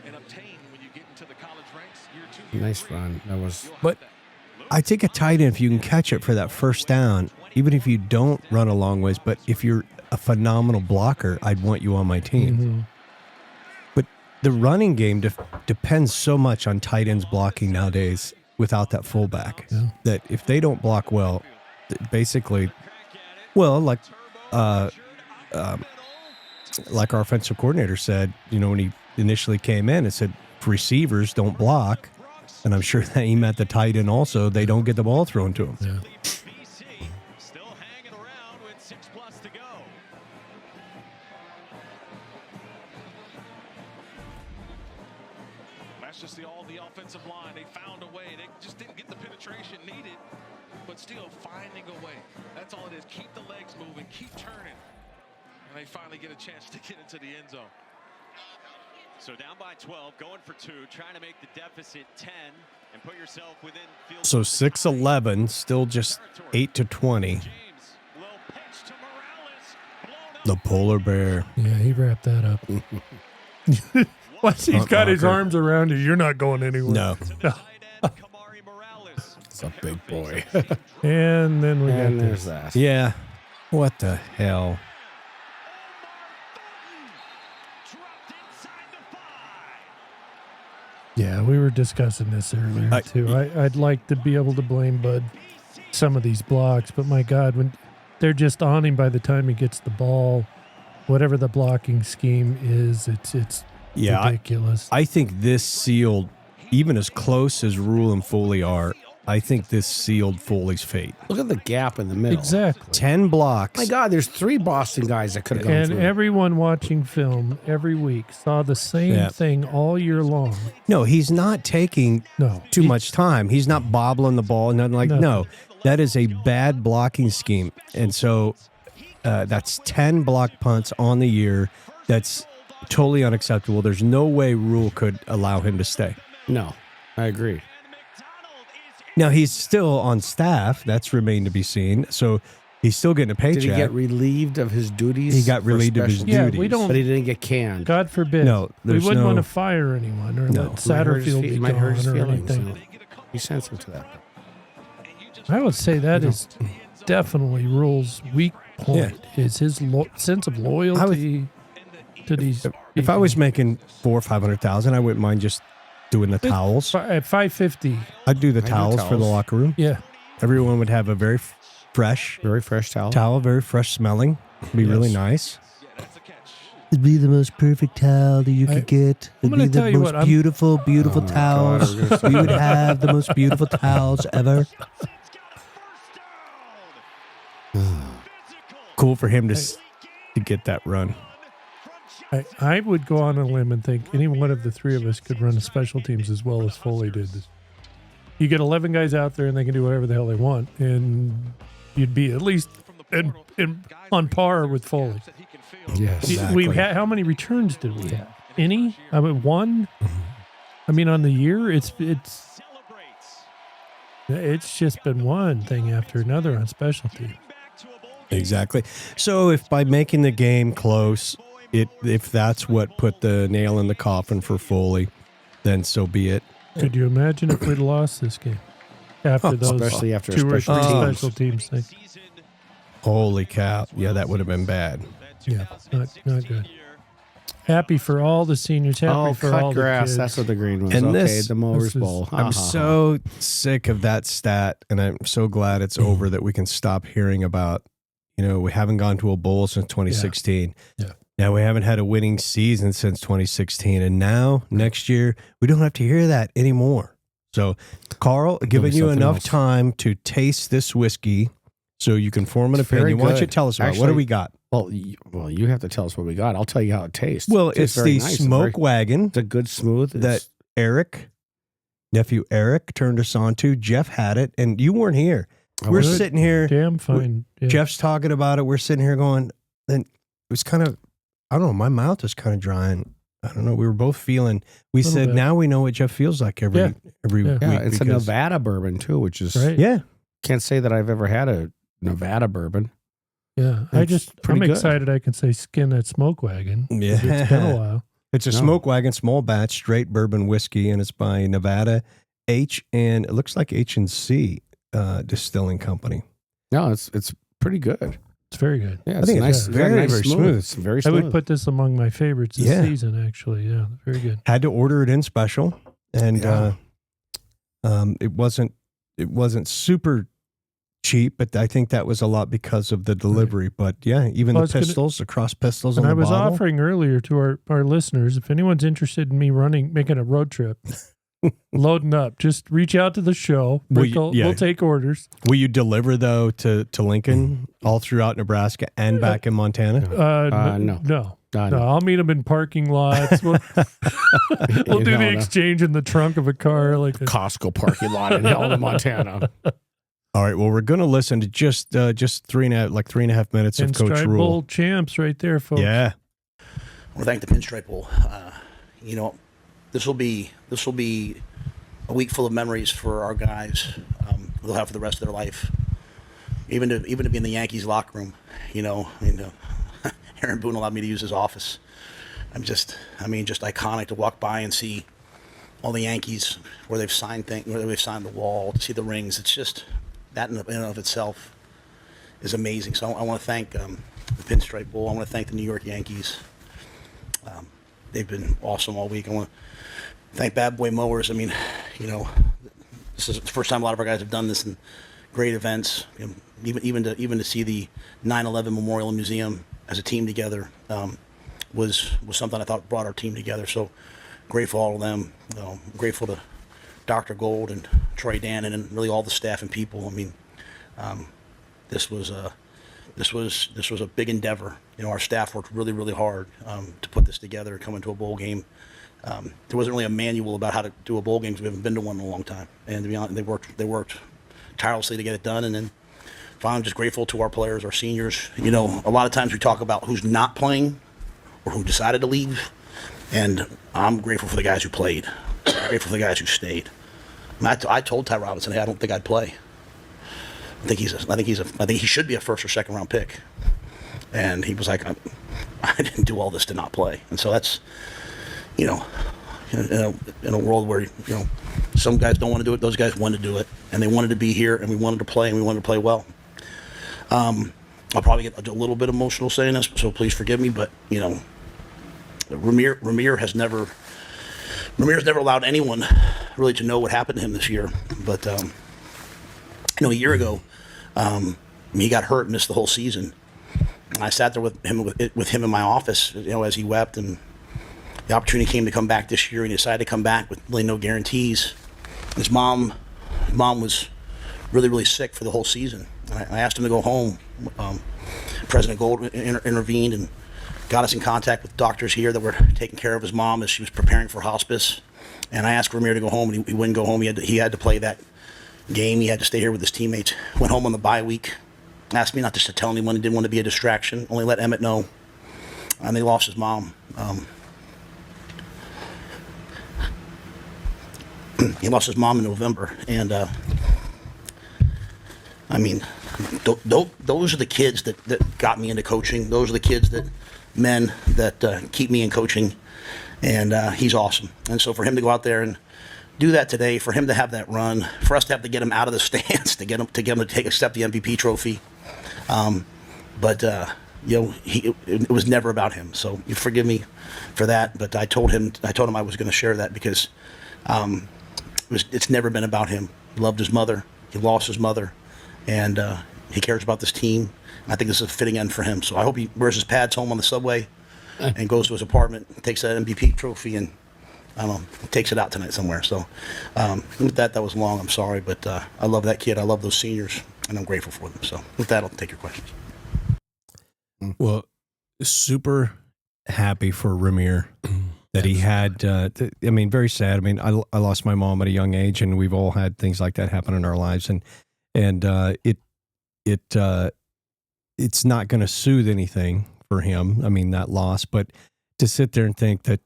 [SPEAKER 6] and obtain when you get into the college ranks. Year 2, year
[SPEAKER 3] nice
[SPEAKER 6] 3.
[SPEAKER 3] run. That was.
[SPEAKER 1] But I take a tight end if you can catch it for that first down, even if you don't run a long ways. But if you're a phenomenal blocker, I'd want you on my team.
[SPEAKER 2] Mm-hmm.
[SPEAKER 1] But the running game depends so much on tight ends blocking nowadays without that fullback.
[SPEAKER 2] Yeah.
[SPEAKER 1] That if they don't block well, basically, well, like our offensive coordinator said, when he initially came in, it said receivers don't block. And I'm sure that he meant the tight end also. They don't get the ball thrown to them.
[SPEAKER 2] Yeah.
[SPEAKER 4] BC still hanging around with 6+ to go.
[SPEAKER 6] That's just all the offensive line. They found a way. They just didn't get the penetration needed, but still finding a way. That's all it is. Keep the legs moving. Keep turning. And they finally get a chance to get into the end zone.
[SPEAKER 4] So down by 12, going for 2, trying to make the deficit 10 and put yourself within field.
[SPEAKER 1] So 6-11, still just 8-20.
[SPEAKER 4] James, low pitch to Morales, blown up.
[SPEAKER 1] The polar bear.
[SPEAKER 2] Yeah, he wrapped that up. Once he's got his
[SPEAKER 1] Marker.
[SPEAKER 2] arms around you, you're not going anywhere.
[SPEAKER 1] No.
[SPEAKER 4] To the tight end, Kamari Morales.
[SPEAKER 3] It's a big boy.
[SPEAKER 2] And then we
[SPEAKER 3] and
[SPEAKER 2] got
[SPEAKER 3] there's
[SPEAKER 2] this.
[SPEAKER 3] that.
[SPEAKER 1] Yeah. What the hell?
[SPEAKER 2] we were discussing this earlier too. I'd like to be able to blame Bud some of these blocks, but my God, when they're just on him by the time he gets the ball, whatever the blocking scheme is, it's ridiculous.
[SPEAKER 1] I think this sealed, even as close as Rhule and Foley are, I think this sealed Foley's fate.
[SPEAKER 3] Look at the gap in the middle.
[SPEAKER 2] Exactly.
[SPEAKER 1] 10 blocks.
[SPEAKER 3] My God, there's 3 Boston guys that could have gone
[SPEAKER 2] And
[SPEAKER 3] through.
[SPEAKER 2] everyone watching film every week saw the same thing all year long.
[SPEAKER 1] No, he's not taking too much time. He's not bobbling the ball, nothing like no. That is a bad blocking scheme. And so that's 10 block punts on the year. That's totally unacceptable. There's no way Rhule could allow him to stay.
[SPEAKER 3] No, I agree.
[SPEAKER 1] Now, he's still on staff. That's remained to be seen. So he's still getting a paycheck.
[SPEAKER 3] Did he get relieved of his duties?
[SPEAKER 1] He got relieved of his duties.
[SPEAKER 2] We don't,
[SPEAKER 3] but he didn't get canned.
[SPEAKER 2] God forbid.
[SPEAKER 1] No,
[SPEAKER 2] we wouldn't
[SPEAKER 1] no,
[SPEAKER 2] want to fire anyone or let Satterfield be
[SPEAKER 3] might hurt his
[SPEAKER 2] gone or
[SPEAKER 3] feelings.
[SPEAKER 2] anything.
[SPEAKER 3] Be sensitive to that.
[SPEAKER 2] I would say that is definitely Rhule's weak point, is his sense of loyalty to these
[SPEAKER 1] If I was making $400,000 or $500,000, I wouldn't mind just doing the towels.
[SPEAKER 2] At $550.
[SPEAKER 1] I'd do the towels for the locker room.
[SPEAKER 2] Yeah.
[SPEAKER 1] Everyone would have a very fresh towel, very fresh smelling. It'd be really nice. It'd be the most perfect towel that you could get. It'd be the most beautiful towels. We would have the most beautiful towels ever. Cool for him to get that run.
[SPEAKER 2] I would go on a limb and think any one of the 3 of us could run a special teams as well as Foley did. You get 11 guys out there and they can do whatever the hell they want, and you'd be at least on par with Foley.
[SPEAKER 3] Yes, exactly.
[SPEAKER 2] How many returns did we have? Any? I mean, 1. I mean, on the year, it's just been one thing after another on special teams.
[SPEAKER 1] Exactly. So if by making the game close, if that's what put the nail in the coffin for Foley, then so be it.
[SPEAKER 2] Could you imagine if we'd lost this game after those
[SPEAKER 3] especially after
[SPEAKER 2] 2 or 3
[SPEAKER 3] special
[SPEAKER 2] teams thing?
[SPEAKER 1] Holy cow! Yeah, that would have been bad.
[SPEAKER 2] Yeah, not good. Happy for all the seniors. Happy for all
[SPEAKER 3] grass.
[SPEAKER 2] the kids.
[SPEAKER 3] That's what the green was.
[SPEAKER 1] And
[SPEAKER 3] The Mowers Bowl.
[SPEAKER 1] I'm so sick of that stat, and I'm so glad it's over that we can stop hearing about. We haven't gone to a bowl since 2016.
[SPEAKER 2] Yeah.
[SPEAKER 1] Now we haven't had a winning season since 2016, and now next year we don't have to hear that anymore. So, Karl, giving you enough time to taste this whiskey, so you can form an opinion. Why don't you tell us about what do we got?
[SPEAKER 3] Well, you have to tell us what we got. I'll tell you how it tastes.
[SPEAKER 1] Well, it's the Smoke Wagon.
[SPEAKER 3] It's a good smooth.
[SPEAKER 1] That nephew Eric turned us on to. Jeff had it, and you weren't here. We're sitting here.
[SPEAKER 2] Damn fine. Yeah.
[SPEAKER 1] Jeff's talking about it. We're sitting here going, and it was kind of, I don't know, my mouth is kind of drying. I don't know. We were both feeling, we said, now we know what Jeff feels like every week.
[SPEAKER 3] Yeah, it's a Nevada bourbon too, which is, can't say that I've ever had a Nevada bourbon.
[SPEAKER 2] Yeah, I'm excited I can say skin that Smoke Wagon.
[SPEAKER 1] Yeah.
[SPEAKER 2] It's been a while.
[SPEAKER 1] It's a Smoke Wagon small batch, straight bourbon whiskey, and it's by Nevada and it looks like H&C Distilling Company.
[SPEAKER 3] No, it's pretty good.
[SPEAKER 2] It's very good.
[SPEAKER 3] Yeah,
[SPEAKER 1] I think it's very smooth.
[SPEAKER 3] It's very smooth.
[SPEAKER 2] I would put this among my favorites this season, actually. Yeah, very good.
[SPEAKER 1] Had to order it in special, and it wasn't super cheap, but I think that was a lot because of the delivery. But yeah, even the pistols, the cross pistols on the bottle.
[SPEAKER 2] I was offering earlier to our listeners, if anyone's interested in me making a road trip, loading up, just reach out to the show. We'll take orders.
[SPEAKER 1] Will you deliver though to Lincoln all throughout Nebraska and back in Montana?
[SPEAKER 2] No. I'll meet them in parking lots. We'll do the exchange in the trunk of a car, like a
[SPEAKER 3] Costco parking lot in Helena, Montana.
[SPEAKER 1] All right. Well, we're going to listen to just 3.5 minutes of Coach
[SPEAKER 2] Pinstripe
[SPEAKER 1] Rhule.
[SPEAKER 2] Bowl champs right there, folks.
[SPEAKER 1] Yeah.
[SPEAKER 7] Well, thank the Pinstripe Bowl. This will be a week full of memories for our guys. They'll have for the rest of their life. Even to be in the Yankees locker room, Aaron Boone allowed me to use his office. Just iconic to walk by and see all the Yankees where they've signed the wall, to see the rings. It's just that in and of itself is amazing. So I want to thank the Pinstripe Bowl. I want to thank the New York Yankees. They've been awesome all week. I want to thank Bad Boy Mowers. I mean, this is the first time a lot of our guys have done this in great events. Even to see the 9/11 Memorial Museum as a team together was something I thought brought our team together. So grateful to all of them. Grateful to Dr. Gold and Troy Dannon and really all the staff and people. I mean, this was a big endeavor. Our staff worked really, really hard to put this together and come into a bowl game. There wasn't really a manual about how to do a bowl game because we haven't been to one in a long time. And to be honest, they worked tirelessly to get it done. And then finally, I'm just grateful to our players, our seniors. A lot of times we talk about who's not playing or who decided to leave. And I'm grateful for the guys who played. I'm grateful for the guys who stayed. I told Ty Robinson, hey, I don't think I'd play. I think he should be a first or second round pick. And he was like, I didn't do all this to not play. And so that's, in a world where, some guys don't want to do it, those guys want to do it. And they wanted to be here, and we wanted to play, and we wanted to play well. I'll probably get a little bit emotional saying this, so please forgive me, but, Ramir has never allowed anyone really to know what happened to him this year. But, a year ago, he got hurt and missed the whole season. And I sat there with him in my office, as he wept, and the opportunity came to come back this year, and he decided to come back with really no guarantees. His mom was really, really sick for the whole season. And I asked him to go home. President Gold intervened and got us in contact with doctors here that were taking care of his mom as she was preparing for hospice. And I asked Ramir to go home, and he wouldn't go home. He had to play that game. He had to stay here with his teammates. Went home on the bye week. Asked me not just to tell anyone. He didn't want to be a distraction. Only let Emmett know. And they lost his mom. He lost his mom in November. And, those are the kids that got me into coaching. Those are the men that keep me in coaching. And he's awesome. And so for him to go out there and do that today, for him to have that run, for us to have to get him out of the stands, to get him to accept the MVP trophy. It was never about him. So you forgive me for that. But I told him I was going to share that because it's never been about him. He loved his mother. He lost his mother, and he cares about this team. I think this is a fitting end for him. So I hope he wears his pads home on the subway and goes to his apartment, takes that MVP trophy, and takes it out tonight somewhere. So with that was long. I'm sorry, but I love that kid. I love those seniors, and I'm grateful for them. So with that, I'll take your questions.
[SPEAKER 1] Well, super happy for Ramir that he had. Very sad. I lost my mom at a young age, and we've all had things like that happen in our lives, and it's not going to soothe anything for him. That loss, but to sit there and think that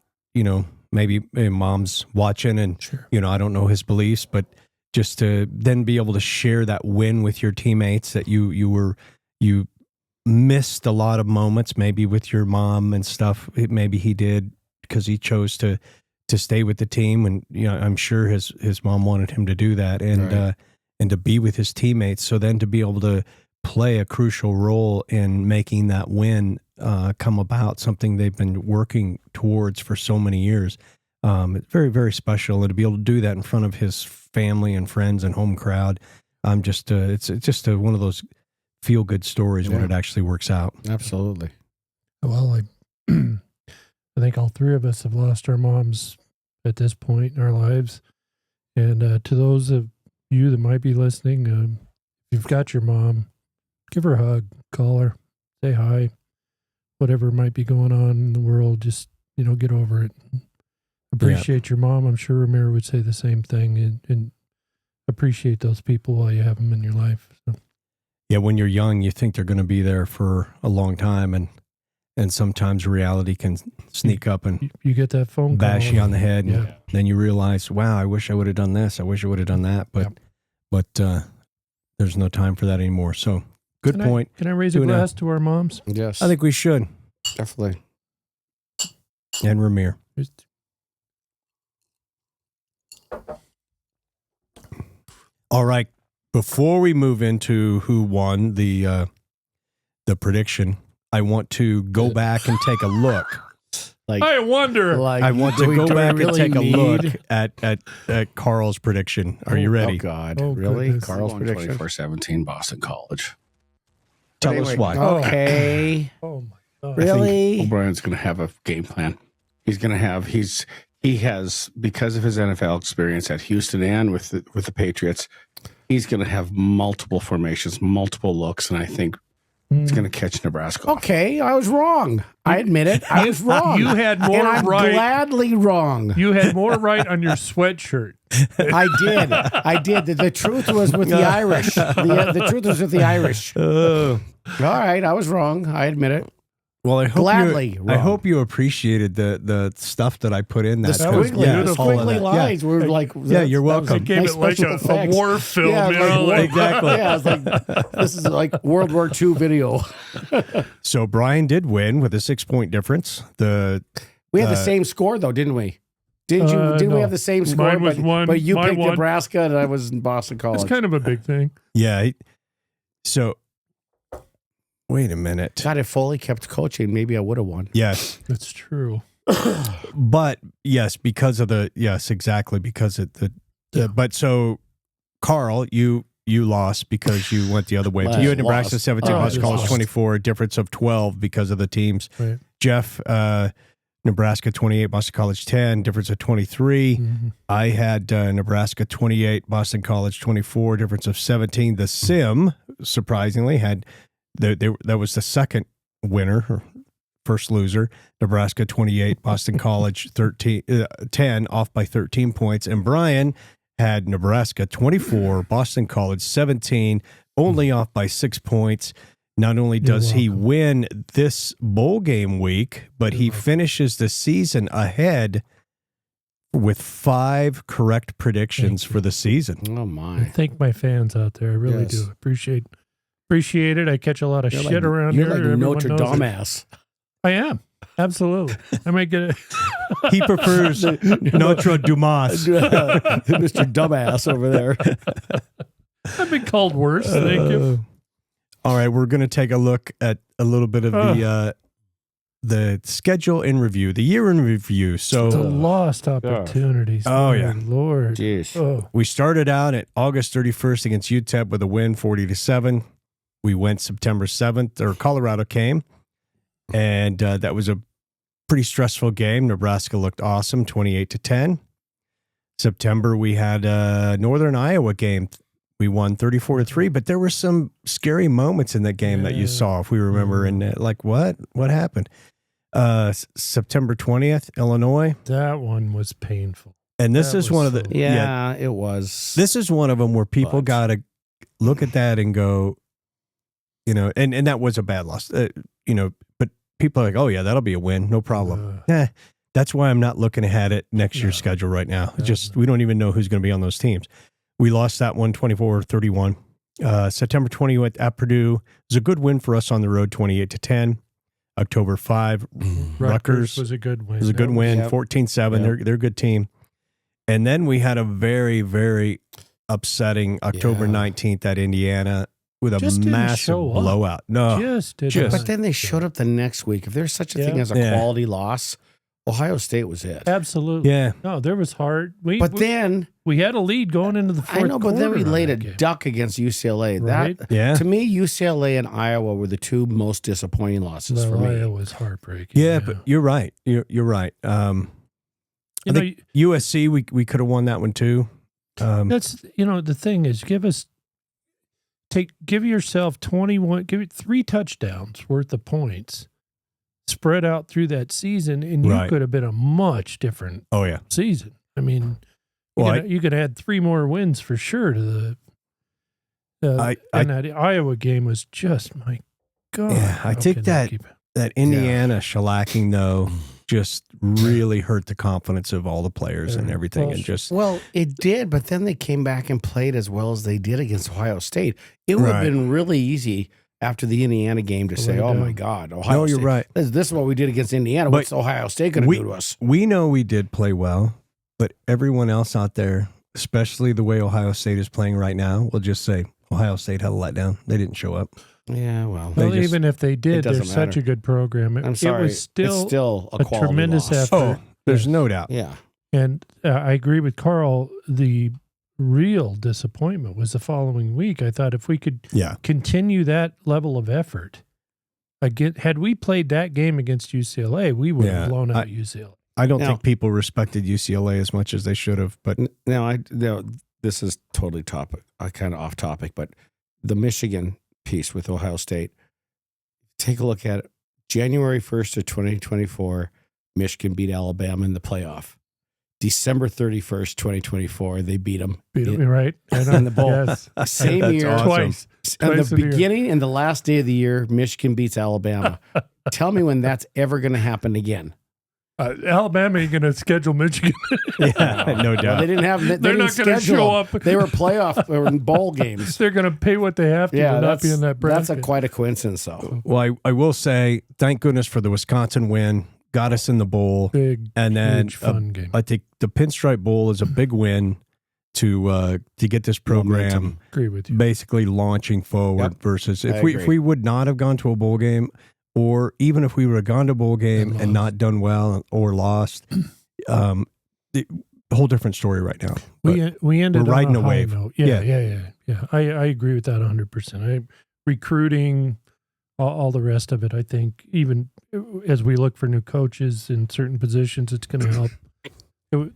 [SPEAKER 1] maybe mom's watching, and
[SPEAKER 2] sure.
[SPEAKER 1] I don't know his beliefs, but just to then be able to share that win with your teammates, that you missed a lot of moments maybe with your mom and stuff. Maybe he did because he chose to stay with the team, and I'm sure his mom wanted him to do that, and
[SPEAKER 3] right.
[SPEAKER 1] And to be with his teammates. So then to be able to play a crucial role in making that win come about, something they've been working towards for so many years. It's very, very special, and to be able to do that in front of his family and friends and home crowd, it's just one of those feel good stories when it actually works out.
[SPEAKER 3] Absolutely.
[SPEAKER 2] Well, I think all three of us have lost our moms at this point in our lives. And to those of you that might be listening, if you've got your mom, give her a hug, call her, say hi, whatever might be going on in the world, just, get over it. Appreciate your mom. I'm sure Ramir would say the same thing, and appreciate those people while you have them in your life. So.
[SPEAKER 1] Yeah, when you're young, you think they're going to be there for a long time, and sometimes reality can sneak up and
[SPEAKER 2] you get that phone call,
[SPEAKER 1] bash you on the head, and then you realize, wow, I wish I would have done this. I wish I would have done that, but there's no time for that anymore. So good point.
[SPEAKER 2] Can I raise a glass to our moms?
[SPEAKER 3] Yes.
[SPEAKER 1] I think we should.
[SPEAKER 3] Definitely.
[SPEAKER 1] And Ramir. All right. Before we move into who won the prediction, I want to go back and take a look
[SPEAKER 3] Like,
[SPEAKER 2] I wonder.
[SPEAKER 3] like
[SPEAKER 1] I want to
[SPEAKER 3] do we-
[SPEAKER 1] go
[SPEAKER 3] do we
[SPEAKER 1] back and
[SPEAKER 3] really
[SPEAKER 1] take a look
[SPEAKER 3] need-
[SPEAKER 1] at Karl's prediction. Are you ready?
[SPEAKER 3] Oh God,
[SPEAKER 2] Oh,
[SPEAKER 3] really?
[SPEAKER 2] goodness.
[SPEAKER 3] Karl's prediction.
[SPEAKER 8] 24-17 Boston College.
[SPEAKER 1] Tell
[SPEAKER 3] Anyway,
[SPEAKER 1] us why.
[SPEAKER 3] Okay,
[SPEAKER 2] Oh my God.
[SPEAKER 3] really?
[SPEAKER 8] O'Brien's going to have a game plan. He's going to have he has, because of his NFL experience at Houston and with the Patriots, he's going to have multiple formations, multiple looks, and I think he's going to catch Nebraska. off.
[SPEAKER 3] Okay, I was wrong. I admit it. I was wrong.
[SPEAKER 2] You had more
[SPEAKER 3] and I'm
[SPEAKER 2] right.
[SPEAKER 3] gladly wrong.
[SPEAKER 2] You had more right on your sweatshirt.
[SPEAKER 3] I did. I did. The truth was with the Irish. The truth was with the Irish. All right, I was wrong. I admit it.
[SPEAKER 1] Well, I hope
[SPEAKER 3] Gladly
[SPEAKER 1] I
[SPEAKER 3] wrong.
[SPEAKER 1] hope you appreciated the stuff that I put in
[SPEAKER 3] The
[SPEAKER 1] that.
[SPEAKER 3] squiggly,
[SPEAKER 1] Yeah,
[SPEAKER 3] the
[SPEAKER 1] all of
[SPEAKER 3] squiggly
[SPEAKER 1] that.
[SPEAKER 3] lines were like.
[SPEAKER 1] Yeah, you're
[SPEAKER 3] that was
[SPEAKER 1] welcome.
[SPEAKER 2] It gave
[SPEAKER 3] nice
[SPEAKER 2] it like
[SPEAKER 3] special
[SPEAKER 2] a
[SPEAKER 3] effects.
[SPEAKER 2] war film.
[SPEAKER 3] Yeah,
[SPEAKER 2] you
[SPEAKER 3] like
[SPEAKER 2] know,
[SPEAKER 3] war-
[SPEAKER 2] like,
[SPEAKER 1] Exactly.
[SPEAKER 3] Yeah, I was like, this is like World War II video.
[SPEAKER 1] So Brian did win with a 6-point difference.
[SPEAKER 3] We had the same score though, didn't we? Didn't you? Didn't
[SPEAKER 2] no.
[SPEAKER 3] we have the same score?
[SPEAKER 2] Mine was one.
[SPEAKER 3] But you
[SPEAKER 2] Mine
[SPEAKER 3] picked
[SPEAKER 2] won.
[SPEAKER 3] Nebraska, and I was in Boston College.
[SPEAKER 2] it's kind of a big thing.
[SPEAKER 1] So wait a minute.
[SPEAKER 3] God, if Foley kept coaching, maybe I would have won.
[SPEAKER 1] Yes,
[SPEAKER 2] That's true.
[SPEAKER 1] but yes, because of exactly because of but so Karl, you lost because you went the other way.
[SPEAKER 3] Lost.
[SPEAKER 1] You had Nebraska 17,
[SPEAKER 2] Oh,
[SPEAKER 1] Husker College
[SPEAKER 2] lost.
[SPEAKER 1] 24, a difference of 12 because of the teams.
[SPEAKER 2] Right.
[SPEAKER 1] Jeff, Nebraska 28, Boston College 10, difference of 23.
[SPEAKER 2] Mhm.
[SPEAKER 1] I had Nebraska 28, Boston College 24, difference of 17. The Sim, surprisingly, had that was the second winner, or first loser. Nebraska 28, Boston College 10, off by 13 points. And Brian had Nebraska 24, Boston College 17, only off by 6 points. Not only does he win this bowl game week, but he finishes the season ahead with 5 correct predictions for the season.
[SPEAKER 3] Oh
[SPEAKER 2] I
[SPEAKER 3] my!
[SPEAKER 2] thank my fans out there. I really
[SPEAKER 3] Yes.
[SPEAKER 2] do appreciate it. I catch a lot of
[SPEAKER 3] You're
[SPEAKER 2] shit
[SPEAKER 3] like,
[SPEAKER 2] around
[SPEAKER 3] you're
[SPEAKER 2] here.
[SPEAKER 3] like
[SPEAKER 2] Everyone
[SPEAKER 3] Notre
[SPEAKER 2] knows
[SPEAKER 3] Dame
[SPEAKER 2] it.
[SPEAKER 3] ass.
[SPEAKER 2] I am. Absolutely. I might get it.
[SPEAKER 1] He prefers Notre Dumas.
[SPEAKER 3] Mr. Dumbass over there.
[SPEAKER 2] I've been called worse. Thank you.
[SPEAKER 1] All right, we're going to take a look at a little bit of the schedule in review, the year in review.
[SPEAKER 2] The
[SPEAKER 1] So
[SPEAKER 2] lost opportunities.
[SPEAKER 1] Oh,
[SPEAKER 2] My
[SPEAKER 1] yeah.
[SPEAKER 2] Lord.
[SPEAKER 3] Jeez.
[SPEAKER 2] Oh,
[SPEAKER 1] we started out at August 31st against UTEP with a win, 40-7. We went September 7th, or Colorado came, and that was a pretty stressful game. Nebraska looked awesome, 28-10. September, we had a Northern Iowa game. We won 34-3, but there were some scary moments in that game that you saw, if we remember. And like, what happened? September 20th, Illinois.
[SPEAKER 2] that one was painful.
[SPEAKER 1] And this
[SPEAKER 2] That
[SPEAKER 1] is
[SPEAKER 2] was
[SPEAKER 1] one of the,
[SPEAKER 2] so-
[SPEAKER 3] Yeah, it was.
[SPEAKER 1] this is one of them where people
[SPEAKER 3] But-
[SPEAKER 1] got to look at that and go, and that was a bad loss, but people are like, oh yeah, that'll be a win. No problem. That's why I'm not looking ahead at next year's schedule right now. We don't even know who's going to be on those teams. We lost that one 24-31. September 20th at Purdue. It was a good win for us on the road, 28-10. October 5, Rutgers
[SPEAKER 2] was a good win.
[SPEAKER 1] was a good win,
[SPEAKER 3] Yep.
[SPEAKER 1] 14-7.
[SPEAKER 3] Yep.
[SPEAKER 1] They're a good team. And then we had a very, very upsetting October 19th at Indiana with a
[SPEAKER 2] Just didn't
[SPEAKER 1] massive
[SPEAKER 2] show up.
[SPEAKER 1] blowout. No,
[SPEAKER 2] Just did
[SPEAKER 1] Just-
[SPEAKER 3] But then they showed up the next week. If there's such a thing
[SPEAKER 2] Yeah.
[SPEAKER 3] as a
[SPEAKER 1] Yeah.
[SPEAKER 3] quality loss, Ohio State was it.
[SPEAKER 2] Absolutely.
[SPEAKER 1] yeah.
[SPEAKER 2] No, there was hard.
[SPEAKER 3] But then
[SPEAKER 2] we had a lead going into the fourth
[SPEAKER 3] I know, but then we
[SPEAKER 2] quarter
[SPEAKER 3] laid a
[SPEAKER 2] on that game.
[SPEAKER 3] duck against UCLA.
[SPEAKER 2] Right?
[SPEAKER 3] That
[SPEAKER 1] Yeah.
[SPEAKER 3] to me, UCLA and Iowa were the two most disappointing losses for me.
[SPEAKER 2] Iowa was heartbreaking.
[SPEAKER 1] Yeah, but you're right. You're right. I
[SPEAKER 2] you know,
[SPEAKER 1] think USC, we could have won that one too.
[SPEAKER 2] that's the thing is give yourself 21, give it 3 touchdowns worth of points spread out through that season, and you
[SPEAKER 1] Right.
[SPEAKER 2] could have been a much different
[SPEAKER 1] Oh yeah.
[SPEAKER 2] season. I mean,
[SPEAKER 1] Well,
[SPEAKER 2] you could add 3 more wins for sure to the.
[SPEAKER 1] I-
[SPEAKER 2] and that Iowa game was just my God.
[SPEAKER 1] Yeah, I
[SPEAKER 2] how
[SPEAKER 1] think
[SPEAKER 2] can they
[SPEAKER 1] that-
[SPEAKER 2] keep-
[SPEAKER 1] that Indiana shellacking though just really hurt the confidence of all the players and everything, and just
[SPEAKER 3] Well, it did, but then they came back and played as well as they did against Ohio State. It would have
[SPEAKER 1] Right.
[SPEAKER 3] been really easy after the Indiana game to say,
[SPEAKER 2] Way
[SPEAKER 3] "Oh
[SPEAKER 2] down.
[SPEAKER 3] my God, Ohio
[SPEAKER 1] No, you're
[SPEAKER 3] State.
[SPEAKER 1] right.
[SPEAKER 3] This is what we did against Indiana.
[SPEAKER 1] But
[SPEAKER 3] What's Ohio State going to do to us?"
[SPEAKER 1] We know we did play well, but everyone else out there, especially the way Ohio State is playing right now, will just say Ohio State had a letdown. They didn't show up.
[SPEAKER 3] Yeah, well,
[SPEAKER 2] Well, even if they did, they're
[SPEAKER 3] doesn't
[SPEAKER 2] such
[SPEAKER 3] matter.
[SPEAKER 2] a good program.
[SPEAKER 3] I'm sorry.
[SPEAKER 2] It was still,
[SPEAKER 3] it's still a quality
[SPEAKER 2] tremendous
[SPEAKER 3] loss.
[SPEAKER 2] effort.
[SPEAKER 1] Oh, there's no doubt.
[SPEAKER 3] Yeah.
[SPEAKER 2] And I agree with Karl. The real disappointment was the following week. I thought if we could continue that level of effort, again, had we played that game against UCLA, we would have blown out UCLA.
[SPEAKER 1] I don't think people respected UCLA as much as they should have. But
[SPEAKER 3] now, this is totally kind of off topic, but the Michigan piece with Ohio State, take a look at it. January 1st of 2024, Michigan beat Alabama in the playoff. December 31st, 2024, they beat them.
[SPEAKER 2] Right.
[SPEAKER 3] In the bowl.
[SPEAKER 2] Yes.
[SPEAKER 3] Same year.
[SPEAKER 1] Awesome.
[SPEAKER 2] Twice.
[SPEAKER 3] And
[SPEAKER 2] Twice
[SPEAKER 3] the
[SPEAKER 2] in a year.
[SPEAKER 3] beginning and the last day of the year, Michigan beats Alabama. Tell me when that's ever going to happen again.
[SPEAKER 2] Alabama ain't going to schedule Michigan.
[SPEAKER 1] yeah, no doubt.
[SPEAKER 3] Well, they didn't have.
[SPEAKER 2] They're not going to show up.
[SPEAKER 3] They were playoff or bowl games.
[SPEAKER 2] They're going to pay what they have to not be in that bracket.
[SPEAKER 3] That's quite a coincidence, though.
[SPEAKER 1] Well, I will say, thank goodness for the Wisconsin win. Got us in the bowl.
[SPEAKER 2] Big,
[SPEAKER 1] and then
[SPEAKER 2] huge, fun game.
[SPEAKER 1] I think the Pinstripe Bowl is a big win to get this program
[SPEAKER 2] Agree with you.
[SPEAKER 1] basically launching forward versus if we would not have gone to a bowl game, or even if we would have gone to a bowl game and not done well or lost, a whole different story right now.
[SPEAKER 2] We ended
[SPEAKER 1] we're riding
[SPEAKER 2] on
[SPEAKER 1] a
[SPEAKER 2] high
[SPEAKER 1] wave.
[SPEAKER 2] note. Yeah. I agree with that 100%. Recruiting, all the rest of it. I think even as we look for new coaches in certain positions, it's going to help.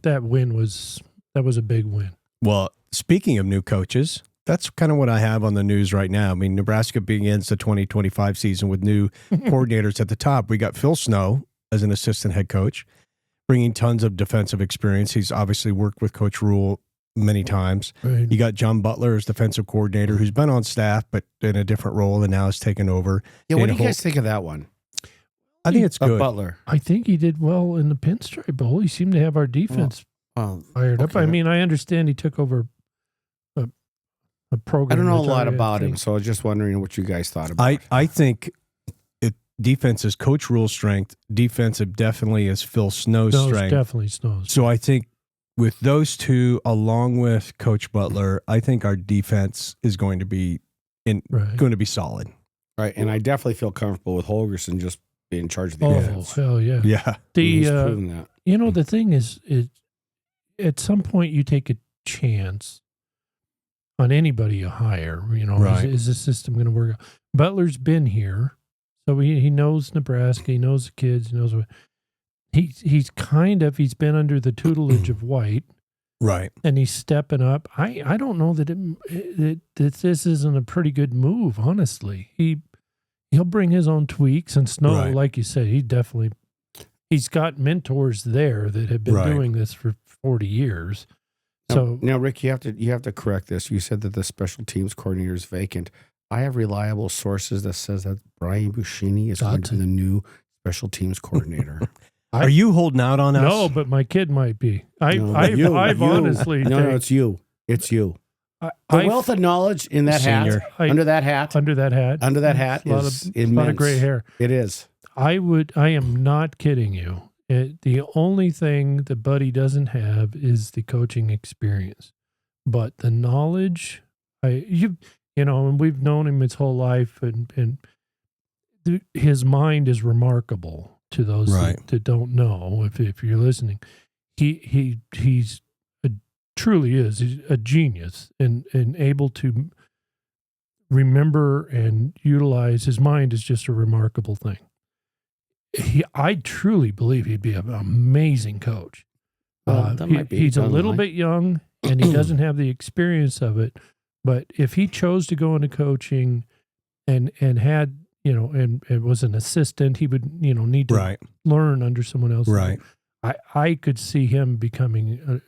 [SPEAKER 2] That was a big win.
[SPEAKER 1] Well, speaking of new coaches, that's kind of what I have on the news right now. I mean, Nebraska begins the 2025 season with new coordinators at the top. We got Phil Snow as an assistant head coach, bringing tons of defensive experience. He's obviously worked with Coach Rhule many times.
[SPEAKER 2] Right.
[SPEAKER 1] You got John Butler as defensive coordinator, who's been on staff, but in a different role and now has taken over.
[SPEAKER 3] Yeah, what do you guys think of that one?
[SPEAKER 1] I think it's good.
[SPEAKER 3] Butler.
[SPEAKER 2] I think he did well in the Pinstripe Bowl. He seemed to have our defense fired up. I mean, I understand he took over a program.
[SPEAKER 3] I don't know a lot about him, so I was just wondering what you guys thought about it.
[SPEAKER 1] I think defense is Coach Rhule's strength. Defensive definitely is Phil Snow's strength.
[SPEAKER 2] Definitely Snow's.
[SPEAKER 1] So I think with those two, along with Coach Butler, I think our defense is going to be going to be solid.
[SPEAKER 3] Right, and I definitely feel comfortable with Holgorsen just being in charge of the defense.
[SPEAKER 2] Oh, hell yeah.
[SPEAKER 1] Yeah.
[SPEAKER 3] He's proven that.
[SPEAKER 2] You know, the thing is at some point you take a chance on anybody you hire. You know, is the system going to work out? Butler's been here, so he knows Nebraska. He knows the kids. He knows what he's been under the tutelage of White,
[SPEAKER 1] right? And
[SPEAKER 2] he's stepping up. I don't know that this isn't a pretty good move. Honestly, he'll bring his own tweaks and Snow, like you said, he's got mentors there that have been doing this for 40 years. So
[SPEAKER 3] now, Rick, you have to correct this. You said that the special teams coordinator is vacant. I have reliable sources that says that Brian Buschini is going to be the new special teams coordinator.
[SPEAKER 1] Are you holding out on us?
[SPEAKER 2] No, but my kid might be. I've honestly.
[SPEAKER 3] No, it's you. It's you. The wealth of knowledge in that hat, under that hat is immense.
[SPEAKER 2] A lot of gray hair.
[SPEAKER 3] It is.
[SPEAKER 2] I am not kidding you. The only thing that Buddy doesn't have is the coaching experience, but the knowledge. And we've known him his whole life, and his mind is remarkable to those that don't know. If you're listening, he's truly is. He's a genius and able to remember and utilize his mind is just a remarkable thing. I truly believe he'd be an amazing coach. He's a little bit young and he doesn't have the experience of it, but if he chose to go into coaching and had, and it was an assistant, he would, need to learn under someone else.
[SPEAKER 1] Right.
[SPEAKER 2] I could see him becoming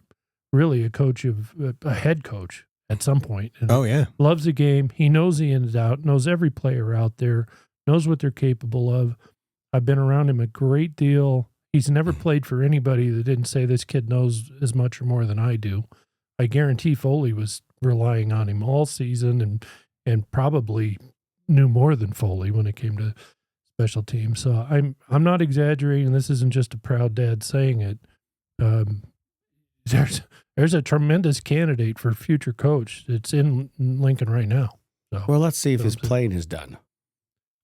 [SPEAKER 2] really a head coach at some point. And loves the game. He knows the ins and outs, knows every player out there, knows what they're capable of. I've been around him a great deal. He's never played for anybody that didn't say this kid knows as much or more than I do. I guarantee Foley was relying on him all season and probably knew more than Foley when it came to special teams. So I'm not exaggerating. This isn't just a proud dad saying it. There's a tremendous candidate for future coach that's in Lincoln right now. So,
[SPEAKER 3] well, let's see if his playing is done.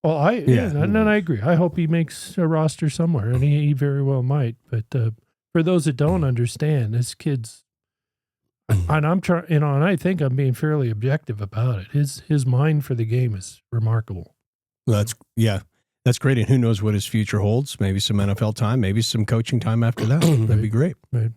[SPEAKER 2] Well, and I agree. I hope he makes a roster somewhere, and he very well might. But for those that don't understand, this kid's, and I'm trying, and I think I'm being fairly objective about it. His mind for the game is remarkable.
[SPEAKER 1] That's great. And who knows what his future holds? Maybe some NFL time, maybe some coaching time after that. That'd be great.
[SPEAKER 2] Right.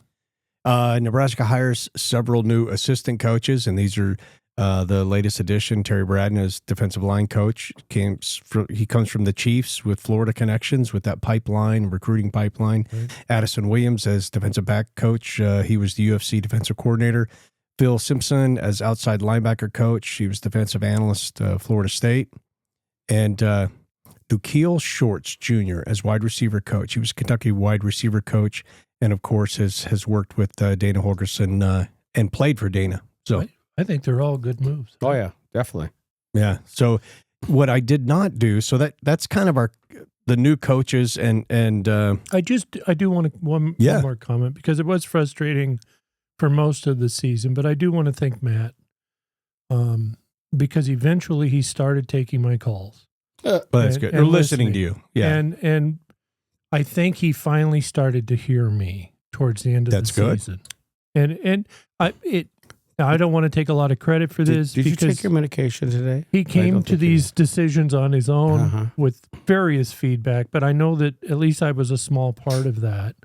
[SPEAKER 1] Nebraska hires several new assistant coaches, and these are the latest addition. Terry Bradden is defensive line coach. He comes from the Chiefs with Florida connections with that recruiting pipeline. Right. Addison Williams as defensive back coach. He was the UFC defensive coordinator. Phil Simpson as outside linebacker coach. He was defensive analyst, Florida State. And Dukeel Shorts Jr. as wide receiver coach. He was Kentucky wide receiver coach, and of course has worked with Dana Holgorsen and played for Dana. So
[SPEAKER 2] I think they're all good moves.
[SPEAKER 3] Oh yeah, definitely.
[SPEAKER 1] Yeah. So what I did not do, so that's kind of the new coaches and
[SPEAKER 2] I do want one more comment, because it was frustrating for most of the season, but I do want to thank Matt because eventually he started taking my calls.
[SPEAKER 1] Well, that's good. Or listening to you. Yeah.
[SPEAKER 2] And I think he finally started to hear me towards the end of the season. And I don't want to take a lot of credit for this.
[SPEAKER 3] Did you take your medication today?
[SPEAKER 2] He came to these decisions on his own with various feedback, but I know that at least I was a small part of that.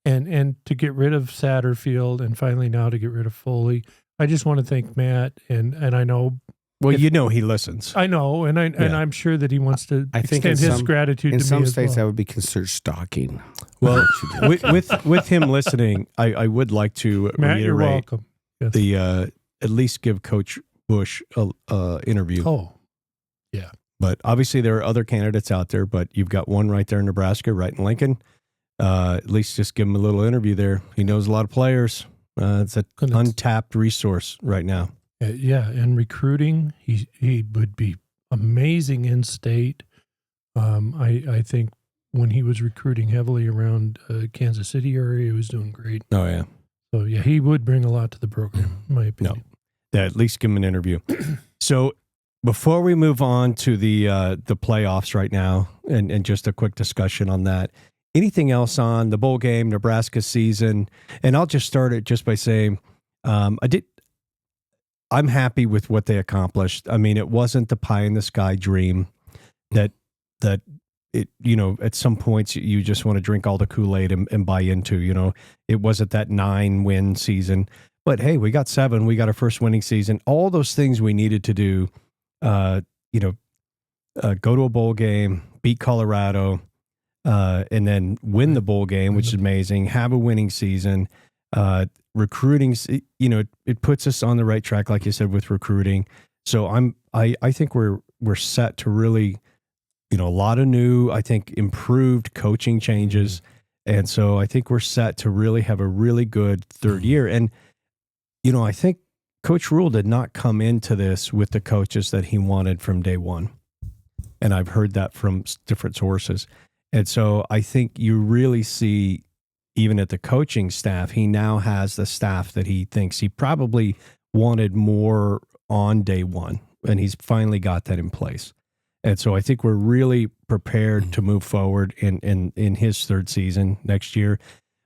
[SPEAKER 2] And to get rid of Satterfield and finally now to get rid of Foley, I just want to thank Matt, and I know.
[SPEAKER 1] Well, he listens.
[SPEAKER 2] I know, and I'm sure that he wants to extend his gratitude to me.
[SPEAKER 3] In some
[SPEAKER 2] as
[SPEAKER 3] states,
[SPEAKER 2] well.
[SPEAKER 3] that would be considered stalking.
[SPEAKER 1] Well, with him listening, I would like to
[SPEAKER 2] Matt,
[SPEAKER 1] reiterate
[SPEAKER 2] you're welcome. Yes.
[SPEAKER 1] The at least give Coach Bush a interview.
[SPEAKER 2] Oh, yeah.
[SPEAKER 1] But obviously there are other candidates out there, but you've got one right there in Nebraska, right in Lincoln. At least just give him a little interview there. He knows a lot of players. It's an untapped resource right now.
[SPEAKER 2] Yeah, and recruiting, he would be amazing in state. I think when he was recruiting heavily around Kansas City area, he was doing great.
[SPEAKER 1] Oh, yeah.
[SPEAKER 2] So, yeah, he would bring a lot to the program, in my opinion.
[SPEAKER 1] No, at least give him an interview. So before we move on to the playoffs right now, and just a quick discussion on that, anything else on the bowl game, Nebraska season? And I'll just start it just by saying I'm happy with what they accomplished. I mean, it wasn't the pie in the sky dream that it, at some points you just want to drink all the Kool-Aid and buy into, it wasn't that 9-win season, but hey, we got 7, we got our first winning season, all those things we needed to do, go to a bowl game, beat Colorado, and then win the bowl game, which is amazing, have a winning season, recruiting, it puts us on the right track, like you said, with recruiting. So I think we're set to really, a lot of new, I think, improved coaching changes. And so I think we're set to really have a really good third year. And, I think Coach Rhule did not come into this with the coaches that he wanted from day one. And I've heard that from different sources. And so I think you really see, even at the coaching staff, he now has the staff that he thinks he probably wanted more on day one. And he's finally got that in place. And so I think we're really prepared to move forward in his third season next year.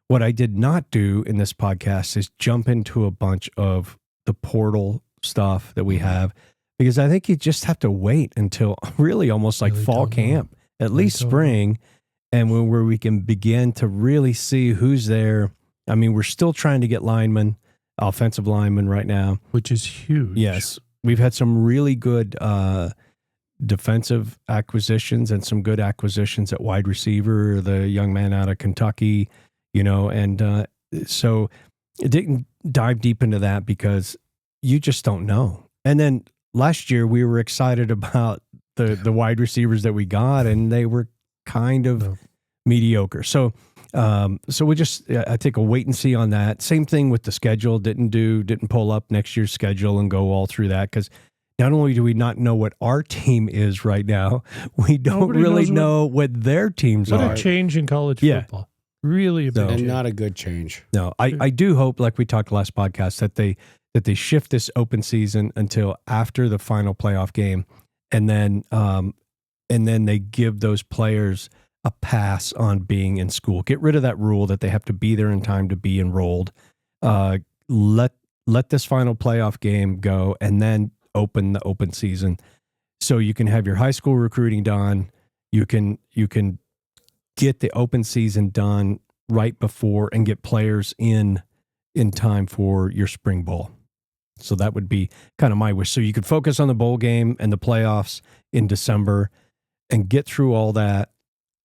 [SPEAKER 1] What I did not do in this podcast is jump into a bunch of the portal stuff that we have, because I think you just have to wait until really almost like fall camp, at least spring, and where we can begin to really see who's there. I mean, we're still trying to get linemen, offensive linemen right now.
[SPEAKER 2] Which is huge.
[SPEAKER 1] Yes. We've had some really good defensive acquisitions and some good acquisitions at wide receiver, the young man out of Kentucky, and so it didn't dive deep into that because you just don't know. And then last year we were excited about the wide receivers that we got, and they were kind of mediocre. So we just, I think, a wait and see on that. Same thing with the schedule. Didn't pull up next year's schedule and go all through that, because not only do we not know what our team is right now, we don't really know what their teams are.
[SPEAKER 2] What a change in college football. Really a big change.
[SPEAKER 3] And not a good change.
[SPEAKER 1] No, I do hope, like we talked last podcast, that they shift this open season until after the final playoff game, and then and then they give those players a pass on being in school. Get rid of that rule that they have to be there in time to be enrolled. Let this final playoff game go, and then open the open season, so you can have your high school recruiting done. You can get the open season done right before and get players in time for your spring bowl. So that would be kind of my wish. So you could focus on the bowl game and the playoffs in December and get through all that,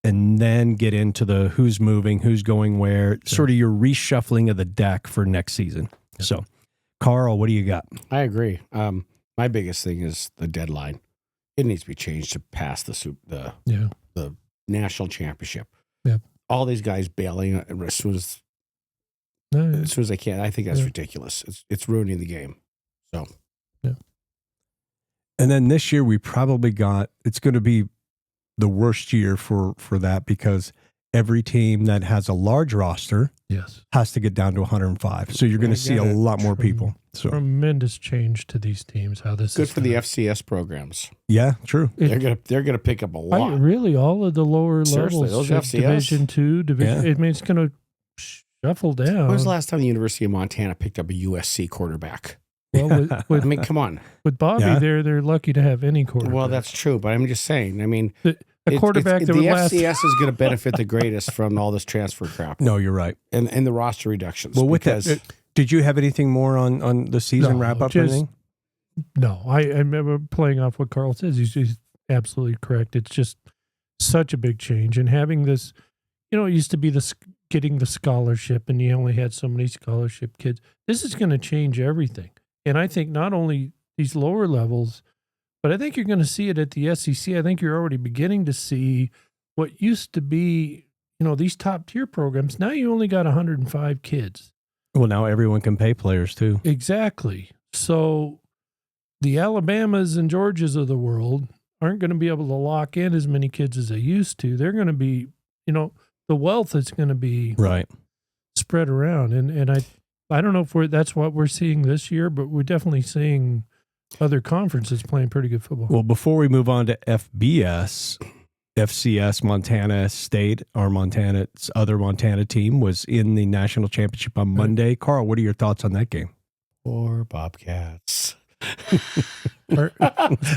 [SPEAKER 1] and then get into the who's moving, who's going where, sort of your reshuffling of the deck for next season. Yeah. So, Karl, what do you got?
[SPEAKER 3] I agree. My biggest thing is the deadline. It needs to be changed to pass the national championship.
[SPEAKER 2] Yeah.
[SPEAKER 3] All these guys bailing as soon as they can. I think that's ridiculous. It's ruining the game. So,
[SPEAKER 2] yeah.
[SPEAKER 1] And then this year we probably it's going to be the worst year for that, because every team that has a large roster has to get down to 105. So you're going to see a lot more people. So
[SPEAKER 2] tremendous change to these teams. How this
[SPEAKER 3] good
[SPEAKER 2] is
[SPEAKER 3] for the FCS programs.
[SPEAKER 1] Yeah, true.
[SPEAKER 3] They're gonna pick up a lot.
[SPEAKER 2] Really, all of the lower
[SPEAKER 3] Seriously,
[SPEAKER 2] levels,
[SPEAKER 3] those FCS?
[SPEAKER 2] Division II, Division.
[SPEAKER 1] Yeah.
[SPEAKER 2] I mean, it's going to shuffle down.
[SPEAKER 3] When was the last time the University of Montana picked up a USC quarterback?
[SPEAKER 2] Well,
[SPEAKER 3] I mean, come on.
[SPEAKER 2] With Bobby there, they're lucky to have any quarterback.
[SPEAKER 3] Well, that's true, but I'm just saying. I mean,
[SPEAKER 2] a quarterback that would last.
[SPEAKER 3] The FCS is going to benefit the greatest from all this transfer crap.
[SPEAKER 1] No, you're right.
[SPEAKER 3] And the roster reductions.
[SPEAKER 1] Well, with that, did you have anything more on the season wrap-up or anything?
[SPEAKER 2] No, I remember playing off what Karl says. He's absolutely correct. It's just such a big change. And having this, it used to be getting the scholarship, and you only had so many scholarship kids. This is going to change everything. And I think not only these lower levels, but I think you're going to see it at the SEC. I think you're already beginning to see what used to be, these top-tier programs. Now you only got 105 kids.
[SPEAKER 1] Well, now everyone can pay players too.
[SPEAKER 2] Exactly. So the Alabamas and Georgias of the world aren't going to be able to lock in as many kids as they used to. They're going to be, the wealth is going to be spread around. And I don't know if that's what we're seeing this year, but we're definitely seeing other conferences playing pretty good football.
[SPEAKER 1] Well, before we move on to FBS, FCS, Montana State, our other Montana team, was in the national championship on Monday. Karl, what are your thoughts on that game?
[SPEAKER 3] Poor Bobcats.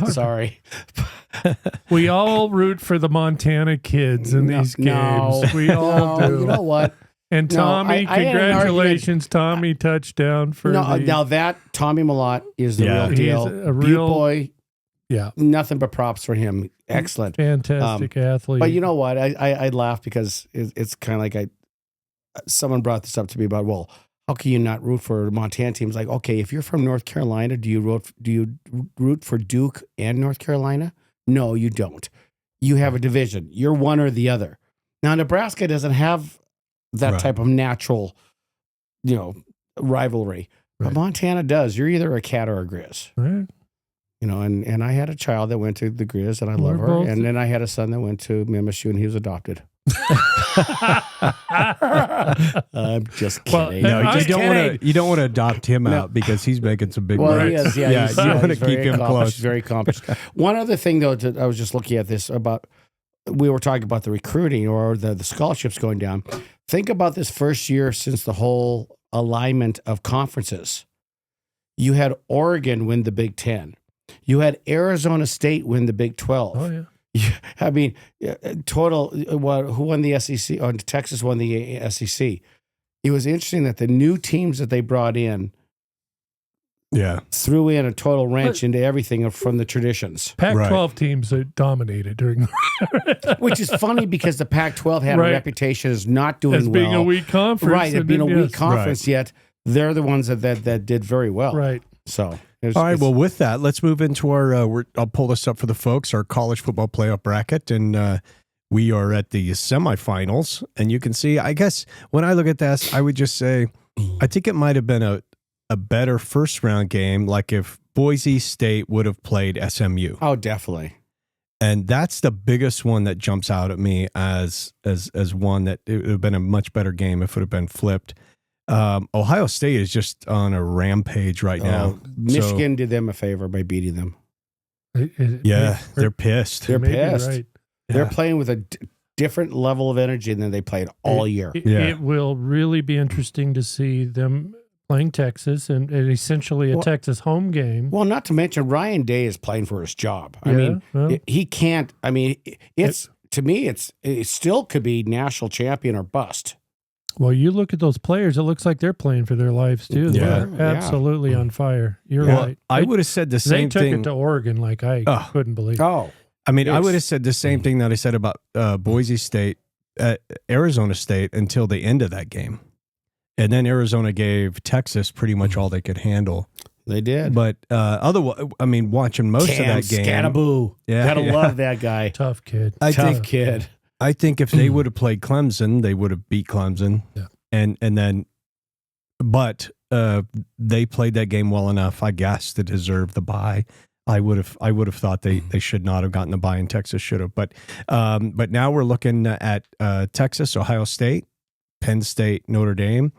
[SPEAKER 3] Sorry.
[SPEAKER 2] We all root for the Montana kids in these games. We all do.
[SPEAKER 3] You know what?
[SPEAKER 2] And Tommy, congratulations, Tommy, touchdown for
[SPEAKER 3] now that Tommy Malott is the real deal.
[SPEAKER 2] He's a real
[SPEAKER 3] boy.
[SPEAKER 2] Yeah.
[SPEAKER 3] Nothing but props for him. Excellent.
[SPEAKER 2] Fantastic athlete.
[SPEAKER 3] But you know what? I laugh because it's kind of like someone brought this up to me about, well, how can you not root for Montana teams? Like, okay, if you're from North Carolina, do you root for Duke and North Carolina? No, you don't. You have a division. You're one or the other. Now, Nebraska doesn't have that type of natural, rivalry. But Montana does. You're either a cat or a Grizz.
[SPEAKER 2] Right.
[SPEAKER 3] And I had a child that went to the Grizz, and I love her. And then I had a son that went to MSU, and he was adopted. I'm just kidding.
[SPEAKER 1] You don't want to adopt him out because he's making some big
[SPEAKER 3] he is.
[SPEAKER 1] You want to keep him close.
[SPEAKER 3] He's very accomplished. One other thing, though, I was just looking at this we were talking about the recruiting or the scholarships going down. Think about this first year since the whole alignment of conferences. You had Oregon win the Big Ten. You had Arizona State win the Big 12.
[SPEAKER 2] Oh, yeah.
[SPEAKER 3] I mean, total, who won the SEC? Oh, Texas won the SEC. It was interesting that the new teams that they brought in threw in a total wrench into everything from the traditions.
[SPEAKER 2] Pac-12 teams dominated during
[SPEAKER 3] which is funny because the Pac-12 had a reputation as not doing
[SPEAKER 2] as being a weak conference.
[SPEAKER 3] Right, as being a weak conference, yet they're the ones that did very well.
[SPEAKER 2] Right.
[SPEAKER 3] So,
[SPEAKER 1] all right. Well, with that, let's move into our. I'll pull this up for the folks. Our college football playoff bracket, and we are at the semifinals. And you can see. I guess when I look at this, I would just say, I think it might have been a better first round game. Like if Boise State would have played SMU.
[SPEAKER 3] Oh, definitely.
[SPEAKER 1] And that's the biggest one that jumps out at me as one that it would have been a much better game if it would have been flipped. Ohio State is just on a rampage right now.
[SPEAKER 3] Michigan did them a favor by beating them.
[SPEAKER 1] They're pissed.
[SPEAKER 3] They're
[SPEAKER 2] may be
[SPEAKER 3] pissed.
[SPEAKER 2] right.
[SPEAKER 3] They're playing with a different level of energy than they played all year.
[SPEAKER 2] It will really be interesting to see them playing Texas and essentially a Texas home game.
[SPEAKER 3] Well, not to mention Ryan Day is playing for his job. I
[SPEAKER 2] Yeah,
[SPEAKER 3] mean,
[SPEAKER 2] well.
[SPEAKER 3] he can't. I mean, to me, it still could be national champion or bust.
[SPEAKER 2] Well, you look at those players, it looks like they're playing for their lives too.
[SPEAKER 1] Yeah.
[SPEAKER 2] They're absolutely on fire. You're
[SPEAKER 1] Well,
[SPEAKER 2] right.
[SPEAKER 1] I would have said the same
[SPEAKER 2] They took
[SPEAKER 1] thing.
[SPEAKER 2] it to Oregon like I couldn't believe.
[SPEAKER 3] Oh,
[SPEAKER 1] I mean, I
[SPEAKER 3] Yes.
[SPEAKER 1] would have said the same thing that I said about Boise State, Arizona State until the end of that game. And then Arizona gave Texas pretty much all they could handle.
[SPEAKER 3] they did.
[SPEAKER 1] But otherwise, I mean, watching most of that game.
[SPEAKER 3] Scattaboo.
[SPEAKER 1] Yeah,
[SPEAKER 3] Gotta
[SPEAKER 1] yeah.
[SPEAKER 3] love that guy.
[SPEAKER 2] Tough kid.
[SPEAKER 3] Tough kid.
[SPEAKER 1] I think if they would have played Clemson, they would have beat Clemson.
[SPEAKER 2] Yeah.
[SPEAKER 1] And then, but they played that game well enough, I guess, to deserve the bye. I would have thought they should not have gotten the bye, and Texas should have. But now we're looking at Texas, Ohio State, Penn State, Notre Dame.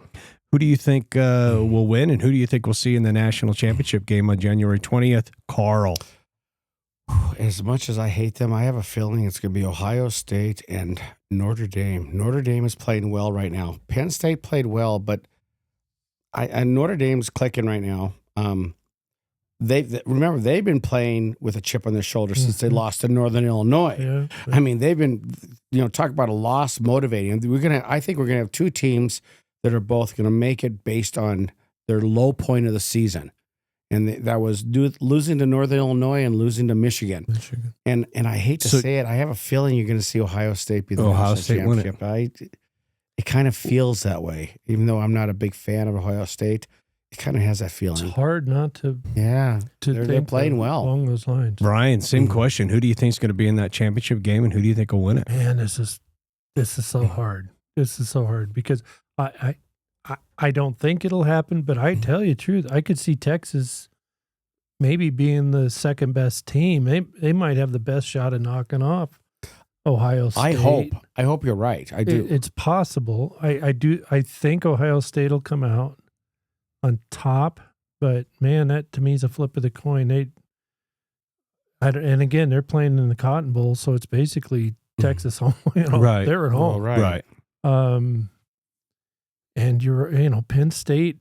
[SPEAKER 1] Who do you think will win, and who do you think we'll see in the national championship game on January 20th? Karl.
[SPEAKER 3] As much as I hate them, I have a feeling it's going to be Ohio State and Notre Dame. Notre Dame is playing well right now. Penn State played well, but Notre Dame's clicking right now. Remember they've been playing with a chip on their shoulder since they lost to Northern Illinois.
[SPEAKER 2] Yeah.
[SPEAKER 3] I mean, they've been, talk about a loss motivating. I think we're gonna have two teams that are both gonna make it based on their low point of the season, and that was losing to Northern Illinois and losing to Michigan. And I hate to say it, I have a feeling you're gonna see Ohio State be the national championship. It kind of feels that way, even though I'm not a big fan of Ohio State. It kind of has that feeling.
[SPEAKER 2] It's hard not to.
[SPEAKER 3] Yeah,
[SPEAKER 2] They're
[SPEAKER 3] they're playing well
[SPEAKER 2] along those lines.
[SPEAKER 1] Brian, same question. Who do you think is going to be in that championship game, and who do you think will win it?
[SPEAKER 2] Man, this is so hard. This is so hard because I don't think it'll happen, but I tell you the truth, I could see Texas maybe being the second best team. They might have the best shot at knocking off Ohio State.
[SPEAKER 3] I hope you're right. I do.
[SPEAKER 2] It's possible. I do. I think Ohio State will come out on top, but man, that to me is a flip of the coin. And again, they're playing in the Cotton Bowl, so it's basically Texas home.
[SPEAKER 1] Right.
[SPEAKER 2] They're at home,
[SPEAKER 1] Right.
[SPEAKER 2] And Penn State.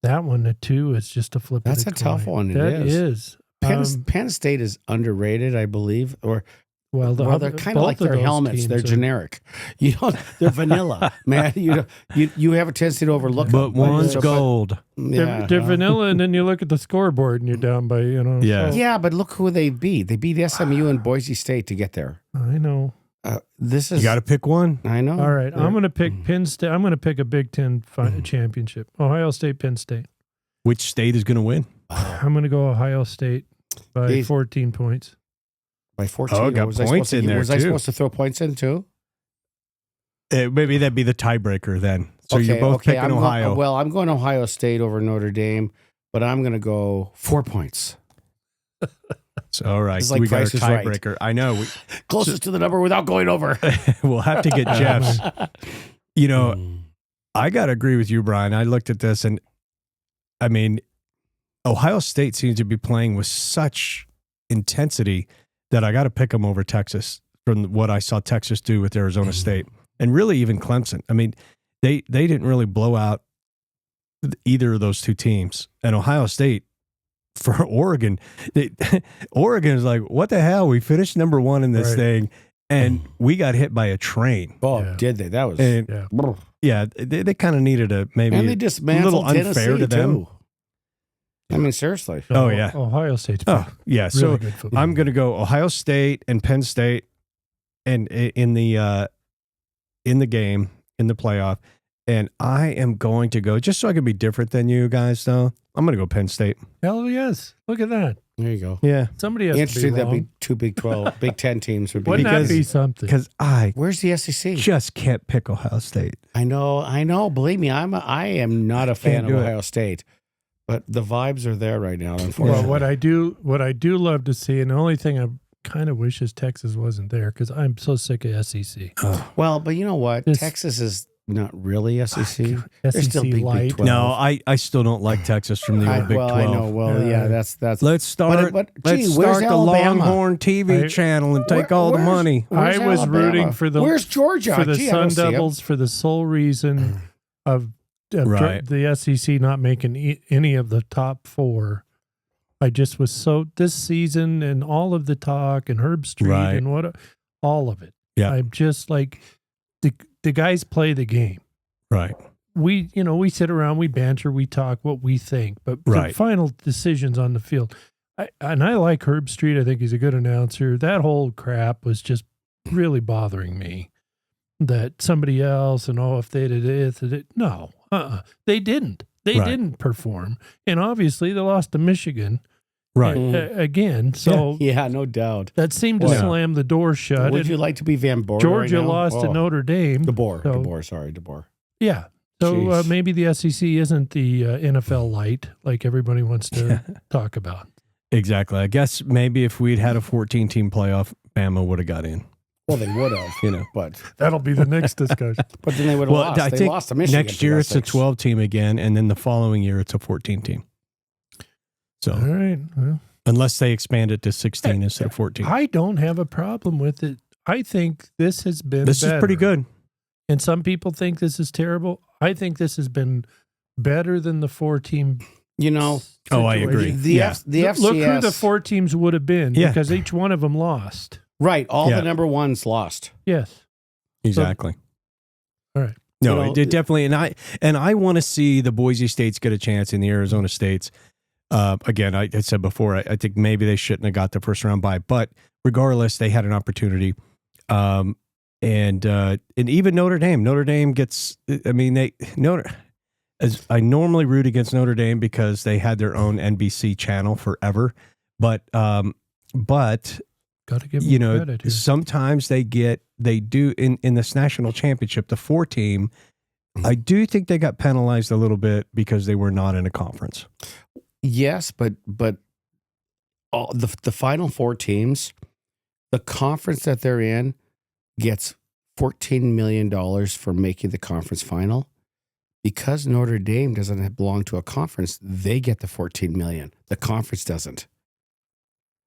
[SPEAKER 2] That one, the 2 is just a flip.
[SPEAKER 3] That's
[SPEAKER 2] of the
[SPEAKER 3] a tough
[SPEAKER 2] coin.
[SPEAKER 3] one.
[SPEAKER 2] That
[SPEAKER 3] It
[SPEAKER 2] is.
[SPEAKER 3] Penn State is underrative, I believe, or
[SPEAKER 2] Well,
[SPEAKER 3] they're kind of like their helmets. They're generic. They're vanilla, man. You have a tendency to overlook
[SPEAKER 1] But
[SPEAKER 3] them.
[SPEAKER 1] one's gold.
[SPEAKER 3] Yeah,
[SPEAKER 2] They're vanilla, and then you look at the scoreboard, and you're down by
[SPEAKER 1] Yeah.
[SPEAKER 2] so-
[SPEAKER 3] yeah, but look who they beat. They beat SMU and Boise State to get there.
[SPEAKER 2] I know.
[SPEAKER 3] This is.
[SPEAKER 1] You got to pick one.
[SPEAKER 3] I know.
[SPEAKER 2] All right, I'm going to pick Penn State. I'm going to pick a Big Ten championship. Ohio State, Penn State.
[SPEAKER 1] Which state is going to win?
[SPEAKER 2] I'm going to go Ohio State by 14 points.
[SPEAKER 3] By 14.
[SPEAKER 1] Oh, got points in there,
[SPEAKER 3] Was I
[SPEAKER 1] too.
[SPEAKER 3] supposed to throw points in too?
[SPEAKER 1] Maybe that'd be the tiebreaker then. So you're both picking Ohio.
[SPEAKER 3] I'm going Ohio State over Notre Dame, but I'm going to go 4 points.
[SPEAKER 1] So, all right.
[SPEAKER 3] It's like
[SPEAKER 1] we got our
[SPEAKER 3] Price is Right.
[SPEAKER 1] tiebreaker. I know.
[SPEAKER 3] Closest to the number without going over.
[SPEAKER 1] We'll have to get Jeff's. I got to agree with you, Brian. I looked at this, and I mean, Ohio State seems to be playing with such intensity that I got to pick them over Texas from what I saw Texas do with Arizona State, and really even Clemson. I mean, they didn't really blow out either of those two teams. And Ohio State, for Oregon, Oregon is like, what the hell? We finished number 1 in this thing, and we got hit by a train.
[SPEAKER 3] Oh,
[SPEAKER 2] Yeah.
[SPEAKER 3] did they? That was.
[SPEAKER 1] They kind of needed a maybe
[SPEAKER 3] and they
[SPEAKER 1] a
[SPEAKER 3] dismantled
[SPEAKER 1] little unfair
[SPEAKER 3] Tennessee,
[SPEAKER 1] to them.
[SPEAKER 3] too. I mean, seriously.
[SPEAKER 1] Oh, yeah.
[SPEAKER 2] Ohio State's
[SPEAKER 1] Oh, yeah.
[SPEAKER 2] really
[SPEAKER 1] So
[SPEAKER 2] good football.
[SPEAKER 1] I'm going to go Ohio State and Penn State, and in the game in the playoff, and I am going to go just so I can be different than you guys. Though I'm going to go Penn State.
[SPEAKER 2] Hell yes. Look at that.
[SPEAKER 3] There you go.
[SPEAKER 1] Yeah,
[SPEAKER 2] Somebody has to be
[SPEAKER 3] Interesting that'd
[SPEAKER 2] wrong.
[SPEAKER 3] be two Big 10 teams would be.
[SPEAKER 2] Wouldn't that be something?
[SPEAKER 1] because I
[SPEAKER 3] Where's the SEC?
[SPEAKER 1] just can't pick Ohio State.
[SPEAKER 3] I know. Believe me, I am not a fan of
[SPEAKER 1] do it.
[SPEAKER 3] Ohio State, but the vibes are there right now.
[SPEAKER 2] Well,
[SPEAKER 3] Unfortunately,
[SPEAKER 2] what I do love to see, and the only thing I kind of wish is Texas wasn't there because I'm so sick of SEC.
[SPEAKER 3] well, but you know what?
[SPEAKER 2] This-
[SPEAKER 3] Texas is Not really SEC. They're
[SPEAKER 2] SEC
[SPEAKER 3] still Big
[SPEAKER 2] light.
[SPEAKER 3] 12.
[SPEAKER 1] No, I still don't like Texas from the old Big 12.
[SPEAKER 3] I know. Well, yeah, that's.
[SPEAKER 1] Let's start.
[SPEAKER 3] But,
[SPEAKER 1] let's
[SPEAKER 3] gee,
[SPEAKER 1] start
[SPEAKER 3] where's
[SPEAKER 1] the
[SPEAKER 3] Alabama?
[SPEAKER 1] Longhorn TV channel and take all the money.
[SPEAKER 3] Where's
[SPEAKER 2] I was
[SPEAKER 3] Alabama?
[SPEAKER 2] rooting for the
[SPEAKER 3] Where's Georgia?
[SPEAKER 2] for the
[SPEAKER 3] Gee, I
[SPEAKER 2] Sun
[SPEAKER 3] don't see 'em.
[SPEAKER 2] Devils for the sole reason of
[SPEAKER 1] Right.
[SPEAKER 2] the SEC not making any of the top 4. I just was so this season and all of the talk and Herb Street
[SPEAKER 1] Right.
[SPEAKER 2] and all of it.
[SPEAKER 1] Yeah.
[SPEAKER 2] I'm just like the guys play the game.
[SPEAKER 1] Right.
[SPEAKER 2] We sit around, we banter, we talk what we think, but the
[SPEAKER 1] Right.
[SPEAKER 2] final decisions on the field. I like Herb Street. I think he's a good announcer. That whole crap was just really bothering me. That somebody else and if they did it, no, they didn't. They
[SPEAKER 1] Right.
[SPEAKER 2] didn't perform, and obviously they lost to Michigan
[SPEAKER 1] Right.
[SPEAKER 2] again. So
[SPEAKER 3] Yeah, no doubt.
[SPEAKER 2] that seemed to
[SPEAKER 1] Yeah.
[SPEAKER 2] slam the door shut.
[SPEAKER 3] Would
[SPEAKER 2] and
[SPEAKER 3] you like to be Van Born?
[SPEAKER 2] Georgia
[SPEAKER 3] right now?
[SPEAKER 2] lost to Notre Dame.
[SPEAKER 3] DeBoer. Sorry, DeBoer.
[SPEAKER 2] Yeah. So
[SPEAKER 3] Jeez.
[SPEAKER 2] maybe the SEC isn't the NFL light like everybody wants to talk about.
[SPEAKER 1] Exactly. I guess maybe if we'd had a 14-team playoff, Bama would have got in.
[SPEAKER 3] Well, they would have,
[SPEAKER 1] But
[SPEAKER 2] That'll be the next discussion.
[SPEAKER 3] but then they would have lost.
[SPEAKER 1] I
[SPEAKER 3] They
[SPEAKER 1] think
[SPEAKER 3] lost to Michigan.
[SPEAKER 1] next
[SPEAKER 3] for
[SPEAKER 1] year
[SPEAKER 3] God's
[SPEAKER 1] it's a
[SPEAKER 3] sakes.
[SPEAKER 1] 12-team again, and then the following year it's a 14-team. So
[SPEAKER 2] All right. Well,
[SPEAKER 1] unless they expand it to 16 instead of 14.
[SPEAKER 2] I don't have a problem with it. I think this has been
[SPEAKER 1] This is pretty
[SPEAKER 2] better.
[SPEAKER 1] good.
[SPEAKER 2] And some people think this is terrible. I think this has been better than the 4-team.
[SPEAKER 3] You know,
[SPEAKER 1] Oh, I agree.
[SPEAKER 3] the
[SPEAKER 1] Yeah.
[SPEAKER 3] the FCS.
[SPEAKER 2] Look who the 4 teams would have been
[SPEAKER 1] Yeah.
[SPEAKER 2] because each one of them lost.
[SPEAKER 3] Right, all
[SPEAKER 1] Yeah.
[SPEAKER 3] the number ones lost.
[SPEAKER 2] Yes.
[SPEAKER 1] Exactly.
[SPEAKER 2] All right.
[SPEAKER 1] No,
[SPEAKER 3] You know,
[SPEAKER 1] it did definitely, and I want to see the Boise States get a chance in the Arizona States. Again, I said before, I think maybe they shouldn't have got the first round bye, but regardless, they had an opportunity. And even Notre Dame gets. I mean, as I normally root against Notre Dame because they had their own NBC channel forever, but
[SPEAKER 2] Got to give them credit here.
[SPEAKER 1] sometimes they do in this national championship, the 4-team. I do think they got penalized a little bit because they were not in a conference.
[SPEAKER 3] Yes, but all the final 4 teams, the conference that they're in gets $14 million for making the conference final. Because Notre Dame doesn't belong to a conference, they get the $14 million. The conference doesn't.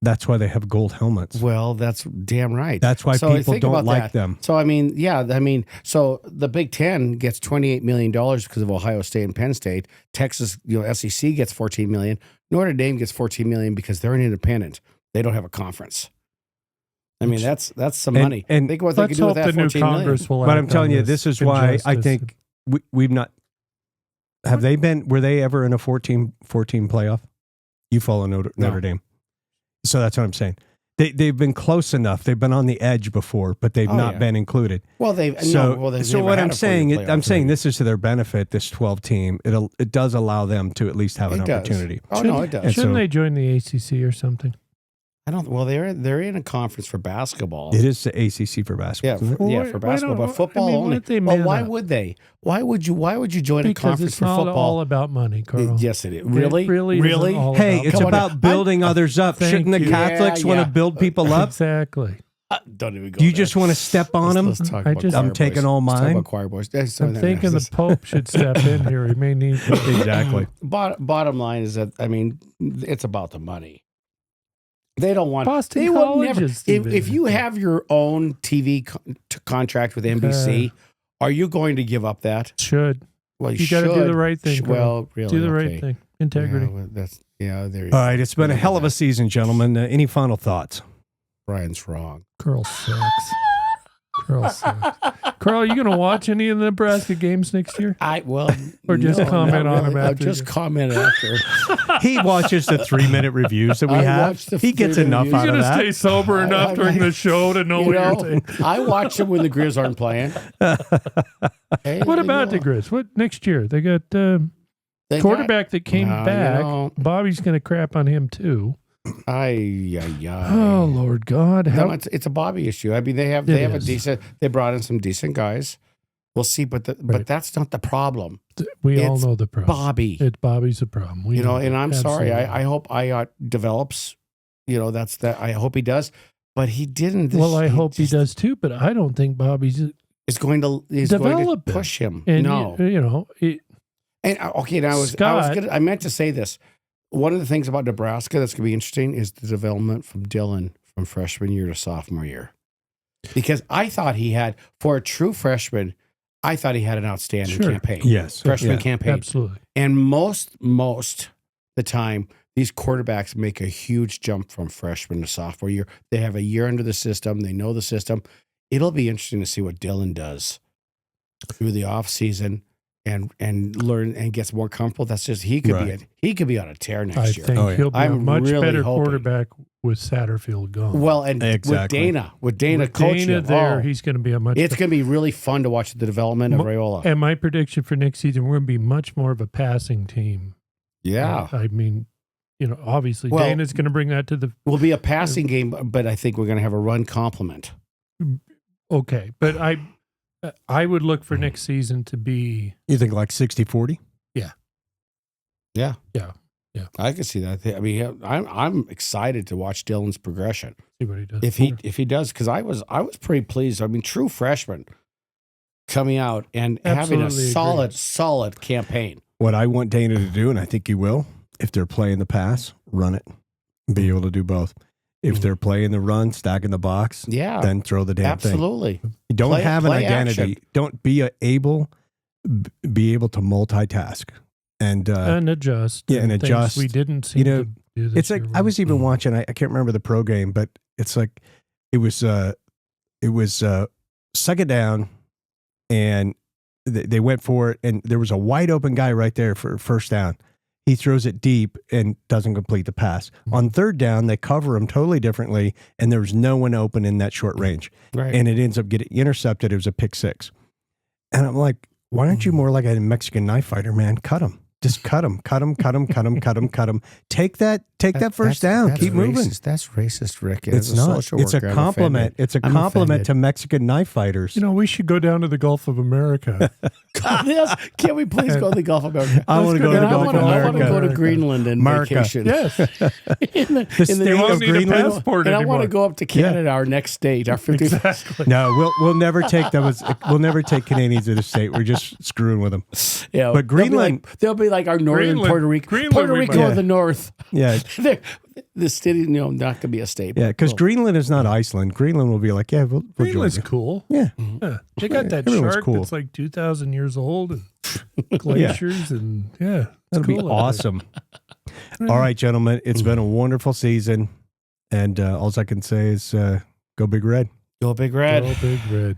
[SPEAKER 1] That's why they have gold helmets.
[SPEAKER 3] Well, that's damn right.
[SPEAKER 1] That's why
[SPEAKER 3] So
[SPEAKER 1] people
[SPEAKER 3] think
[SPEAKER 1] don't
[SPEAKER 3] about
[SPEAKER 1] like
[SPEAKER 3] that.
[SPEAKER 1] them.
[SPEAKER 3] So, I mean, so the Big Ten gets $28 million because of Ohio State and Penn State. Texas, SEC gets $14 million. Notre Dame gets $14 million because they're an independent. They don't have a conference. I mean, that's some money.
[SPEAKER 1] and
[SPEAKER 3] think what they
[SPEAKER 2] Let's
[SPEAKER 3] could do with
[SPEAKER 2] hope
[SPEAKER 3] that
[SPEAKER 2] the new
[SPEAKER 3] $14 million.
[SPEAKER 2] Congress will.
[SPEAKER 1] But
[SPEAKER 2] act
[SPEAKER 1] I'm telling
[SPEAKER 2] on
[SPEAKER 1] you, this is why I
[SPEAKER 2] injustice.
[SPEAKER 1] think we've not. Have they been? Were they ever in a 14 playoff? You follow Notre Dame, so that's what I'm saying. They've been close enough. They've been on the edge before, but they've not been included.
[SPEAKER 3] Well,
[SPEAKER 1] So
[SPEAKER 3] never
[SPEAKER 1] what
[SPEAKER 3] had
[SPEAKER 1] I'm
[SPEAKER 3] a
[SPEAKER 1] saying,
[SPEAKER 3] 40
[SPEAKER 1] I'm
[SPEAKER 3] playoff
[SPEAKER 1] saying
[SPEAKER 3] maybe.
[SPEAKER 1] this is to their benefit. This 12-team, it does allow them to at least have an
[SPEAKER 3] It does.
[SPEAKER 1] opportunity.
[SPEAKER 3] Oh no, it does.
[SPEAKER 1] And
[SPEAKER 2] Shouldn't
[SPEAKER 1] so-
[SPEAKER 2] they join the ACC or something?
[SPEAKER 3] I don't. Well, they're in a conference for basketball.
[SPEAKER 1] It is the ACC for basketball.
[SPEAKER 3] Yeah,
[SPEAKER 1] isn't it?
[SPEAKER 3] for,
[SPEAKER 2] Well,
[SPEAKER 3] yeah,
[SPEAKER 2] why
[SPEAKER 3] for basketball,
[SPEAKER 2] don't-
[SPEAKER 3] but football
[SPEAKER 2] I mean, why
[SPEAKER 3] only.
[SPEAKER 2] don't they
[SPEAKER 3] Well,
[SPEAKER 2] man
[SPEAKER 3] why
[SPEAKER 2] up?
[SPEAKER 3] would they? Why would you join a
[SPEAKER 2] Because
[SPEAKER 3] conference
[SPEAKER 2] it's
[SPEAKER 3] for
[SPEAKER 2] not
[SPEAKER 3] football?
[SPEAKER 2] all about money, Carl.
[SPEAKER 3] Yes, it is. Really,
[SPEAKER 2] It really isn't all
[SPEAKER 1] Hey,
[SPEAKER 2] about
[SPEAKER 1] it's
[SPEAKER 3] Come on
[SPEAKER 1] about
[SPEAKER 3] now.
[SPEAKER 1] building others up.
[SPEAKER 2] Thank
[SPEAKER 1] Shouldn't the
[SPEAKER 2] you.
[SPEAKER 1] Catholics want
[SPEAKER 3] Yeah.
[SPEAKER 1] to build people up?
[SPEAKER 2] Exactly.
[SPEAKER 3] Don't even go.
[SPEAKER 1] Do you
[SPEAKER 3] there.
[SPEAKER 1] just want to step on them?
[SPEAKER 3] Let's talk
[SPEAKER 2] I
[SPEAKER 3] about
[SPEAKER 2] just-
[SPEAKER 3] choir
[SPEAKER 1] I'm taking
[SPEAKER 3] boys.
[SPEAKER 1] all
[SPEAKER 3] Let's talk
[SPEAKER 1] mine.
[SPEAKER 3] about choir boys. That's
[SPEAKER 2] I'm
[SPEAKER 3] something
[SPEAKER 2] thinking the
[SPEAKER 3] else.
[SPEAKER 2] Pope should step in here. He may need to.
[SPEAKER 1] Exactly.
[SPEAKER 3] Bottom line is that it's about the money. They don't want
[SPEAKER 2] Boston
[SPEAKER 3] they would
[SPEAKER 2] College
[SPEAKER 3] never.
[SPEAKER 2] is
[SPEAKER 3] If you have your own TV contract with NBC, are you going to give up that?
[SPEAKER 2] Should.
[SPEAKER 3] Well,
[SPEAKER 2] You got to do the right thing. Carl.
[SPEAKER 3] Well, really,
[SPEAKER 2] do the
[SPEAKER 3] okay.
[SPEAKER 2] right thing. Integrity.
[SPEAKER 3] Yeah, well, there you
[SPEAKER 1] All right, it's been a hell of a season, gentlemen. Any final thoughts?
[SPEAKER 3] Brian's wrong.
[SPEAKER 2] Carl sucks. Carl sucks. Carl, you going to watch any of the Nebraska games next year?
[SPEAKER 3] Or
[SPEAKER 2] just comment on him
[SPEAKER 3] I'll
[SPEAKER 2] after
[SPEAKER 3] just
[SPEAKER 2] you-
[SPEAKER 3] comment after.
[SPEAKER 1] He watches the 3-minute reviews that we
[SPEAKER 3] I
[SPEAKER 1] have.
[SPEAKER 3] watch the
[SPEAKER 1] He gets
[SPEAKER 3] 3-minute
[SPEAKER 1] enough
[SPEAKER 3] reviews.
[SPEAKER 1] out
[SPEAKER 2] You're
[SPEAKER 1] of
[SPEAKER 2] going to
[SPEAKER 1] that.
[SPEAKER 2] stay sober enough
[SPEAKER 3] I-
[SPEAKER 2] during the show to know
[SPEAKER 3] You
[SPEAKER 2] what you're
[SPEAKER 3] know,
[SPEAKER 2] saying.
[SPEAKER 3] I watch them when the Grizz aren't playing. Hey,
[SPEAKER 2] What
[SPEAKER 3] you
[SPEAKER 2] about
[SPEAKER 3] know,
[SPEAKER 2] the Grizz? What next year? They got
[SPEAKER 3] they
[SPEAKER 2] quarterback that came
[SPEAKER 3] No, you
[SPEAKER 2] back.
[SPEAKER 3] know.
[SPEAKER 2] Bobby's going to crap on him too. Oh Lord God!
[SPEAKER 3] No,
[SPEAKER 2] How,
[SPEAKER 3] it's a Bobby issue. I mean, they have
[SPEAKER 2] It
[SPEAKER 3] a
[SPEAKER 2] is.
[SPEAKER 3] decent. They brought in some decent guys. We'll see, but
[SPEAKER 2] Right.
[SPEAKER 3] but that's not the problem.
[SPEAKER 2] we all
[SPEAKER 3] it's
[SPEAKER 2] know the problem.
[SPEAKER 3] Bobby,
[SPEAKER 2] It's Bobby's the problem. We know
[SPEAKER 3] and
[SPEAKER 2] that.
[SPEAKER 3] I'm sorry.
[SPEAKER 2] Absolutely.
[SPEAKER 3] I hope IOT develops. That's that. I hope he does, but he didn't.
[SPEAKER 2] Well, I hope he does too, but I don't think Bobby's
[SPEAKER 3] is going to
[SPEAKER 2] Develop it.
[SPEAKER 3] push him.
[SPEAKER 2] And
[SPEAKER 3] no, I meant to say this. One of the things about Nebraska that's going to be interesting is the development from Dylan from freshman year to sophomore year, because I thought he had, for a true freshman, I thought he had an outstanding campaign.
[SPEAKER 1] Yes,
[SPEAKER 3] freshman campaign,
[SPEAKER 2] absolutely.
[SPEAKER 3] And most the time, these quarterbacks make a huge jump from freshman to sophomore year. They have a year under the system. They know the system. It'll be interesting to see what Dylan does through the off season and learn and gets more comfortable. That's just he could be on a tear next year.
[SPEAKER 2] I think he'll be a much
[SPEAKER 3] really
[SPEAKER 2] better
[SPEAKER 3] hoping.
[SPEAKER 2] quarterback with Satterfield gone.
[SPEAKER 3] Well, and
[SPEAKER 1] Exactly.
[SPEAKER 3] with Dana coaching
[SPEAKER 2] Dana there, he's going to be a much.
[SPEAKER 3] it's going to be really fun to watch the development of Raiola.
[SPEAKER 2] And my prediction for next season, we're going to be much more of a passing team.
[SPEAKER 3] Yeah.
[SPEAKER 2] I mean, obviously
[SPEAKER 3] Well,
[SPEAKER 2] Dana's going to bring that to the.
[SPEAKER 3] Will be a passing game, but I think we're going to have a run complement.
[SPEAKER 2] Okay, but I would look for next season to be.
[SPEAKER 1] You think like 60-40?
[SPEAKER 3] Yeah.
[SPEAKER 2] Yeah.
[SPEAKER 3] I can see that. I mean, I'm excited to watch Dylan's progression.
[SPEAKER 2] See what he does.
[SPEAKER 3] If he does, because I was pretty pleased. I mean, true freshman coming out and having a solid campaign.
[SPEAKER 1] What I want Dana to do, and I think he will, if they're playing the pass, run it, be able to do both. If they're playing the run, stacking the box, then throw the damn thing.
[SPEAKER 3] Absolutely.
[SPEAKER 1] You don't have an identity.
[SPEAKER 3] action.
[SPEAKER 1] Don't be able to multitask and
[SPEAKER 2] adjust.
[SPEAKER 1] Yeah, and
[SPEAKER 2] things
[SPEAKER 1] adjust.
[SPEAKER 2] We didn't seem to do this
[SPEAKER 1] it's like
[SPEAKER 2] year.
[SPEAKER 1] I was even watching. I can't remember the pro game, but it's like it was second down, and they went for it, and there was a wide open guy right there for first down. He throws it deep and doesn't complete the pass. On third down, they cover him totally differently, and there was no one open in that short range.
[SPEAKER 3] Right.
[SPEAKER 1] And it ends up getting intercepted. It was a pick six. And I'm like, why aren't you more like a Mexican knife fighter, man? Cut him. Just cut him. Take that first down. Keep moving.
[SPEAKER 3] That's racist, Rick.
[SPEAKER 1] It's not. It's a compliment. It's a compliment to Mexican knife fighters.
[SPEAKER 2] We should go down to the Gulf of America.
[SPEAKER 3] Can we please go to the Gulf of America?
[SPEAKER 1] I want to go to the Gulf of
[SPEAKER 3] I want to
[SPEAKER 1] America.
[SPEAKER 3] go to Greenland and vacation.
[SPEAKER 2] Yes.
[SPEAKER 3] in the
[SPEAKER 1] state of Greenland.
[SPEAKER 2] Passport
[SPEAKER 3] and I
[SPEAKER 2] anymore.
[SPEAKER 3] want to go up to Canada, our next state, our 50th.
[SPEAKER 2] Exactly.
[SPEAKER 1] No, we'll never take those. We'll never take Canadians to the state. We're just screring with them.
[SPEAKER 3] Yeah,
[SPEAKER 1] But Greenland,
[SPEAKER 3] they'll be like our northern
[SPEAKER 2] Greenland.
[SPEAKER 3] Puerto Rico.
[SPEAKER 2] Greenland
[SPEAKER 3] Puerto
[SPEAKER 2] we
[SPEAKER 3] Rico
[SPEAKER 2] might-
[SPEAKER 3] of the north.
[SPEAKER 1] yeah,
[SPEAKER 3] The city, not going to be a state.
[SPEAKER 1] yeah, because
[SPEAKER 3] Well,
[SPEAKER 1] Greenland is not Iceland. Greenland will be like, yeah, we'll join
[SPEAKER 2] Greenland's
[SPEAKER 1] you.
[SPEAKER 2] cool.
[SPEAKER 1] Yeah,
[SPEAKER 2] Yeah. They got that
[SPEAKER 1] Everyone's
[SPEAKER 2] shark
[SPEAKER 1] cool.
[SPEAKER 2] that's like 2,000 years old and glaciers and it's
[SPEAKER 1] that'll be
[SPEAKER 2] cool out
[SPEAKER 1] awesome. All right, gentlemen, it's been a wonderful season, and all I can say is go Big Red.
[SPEAKER 3] Go Big
[SPEAKER 2] there.
[SPEAKER 3] Red.
[SPEAKER 2] Go Big Red.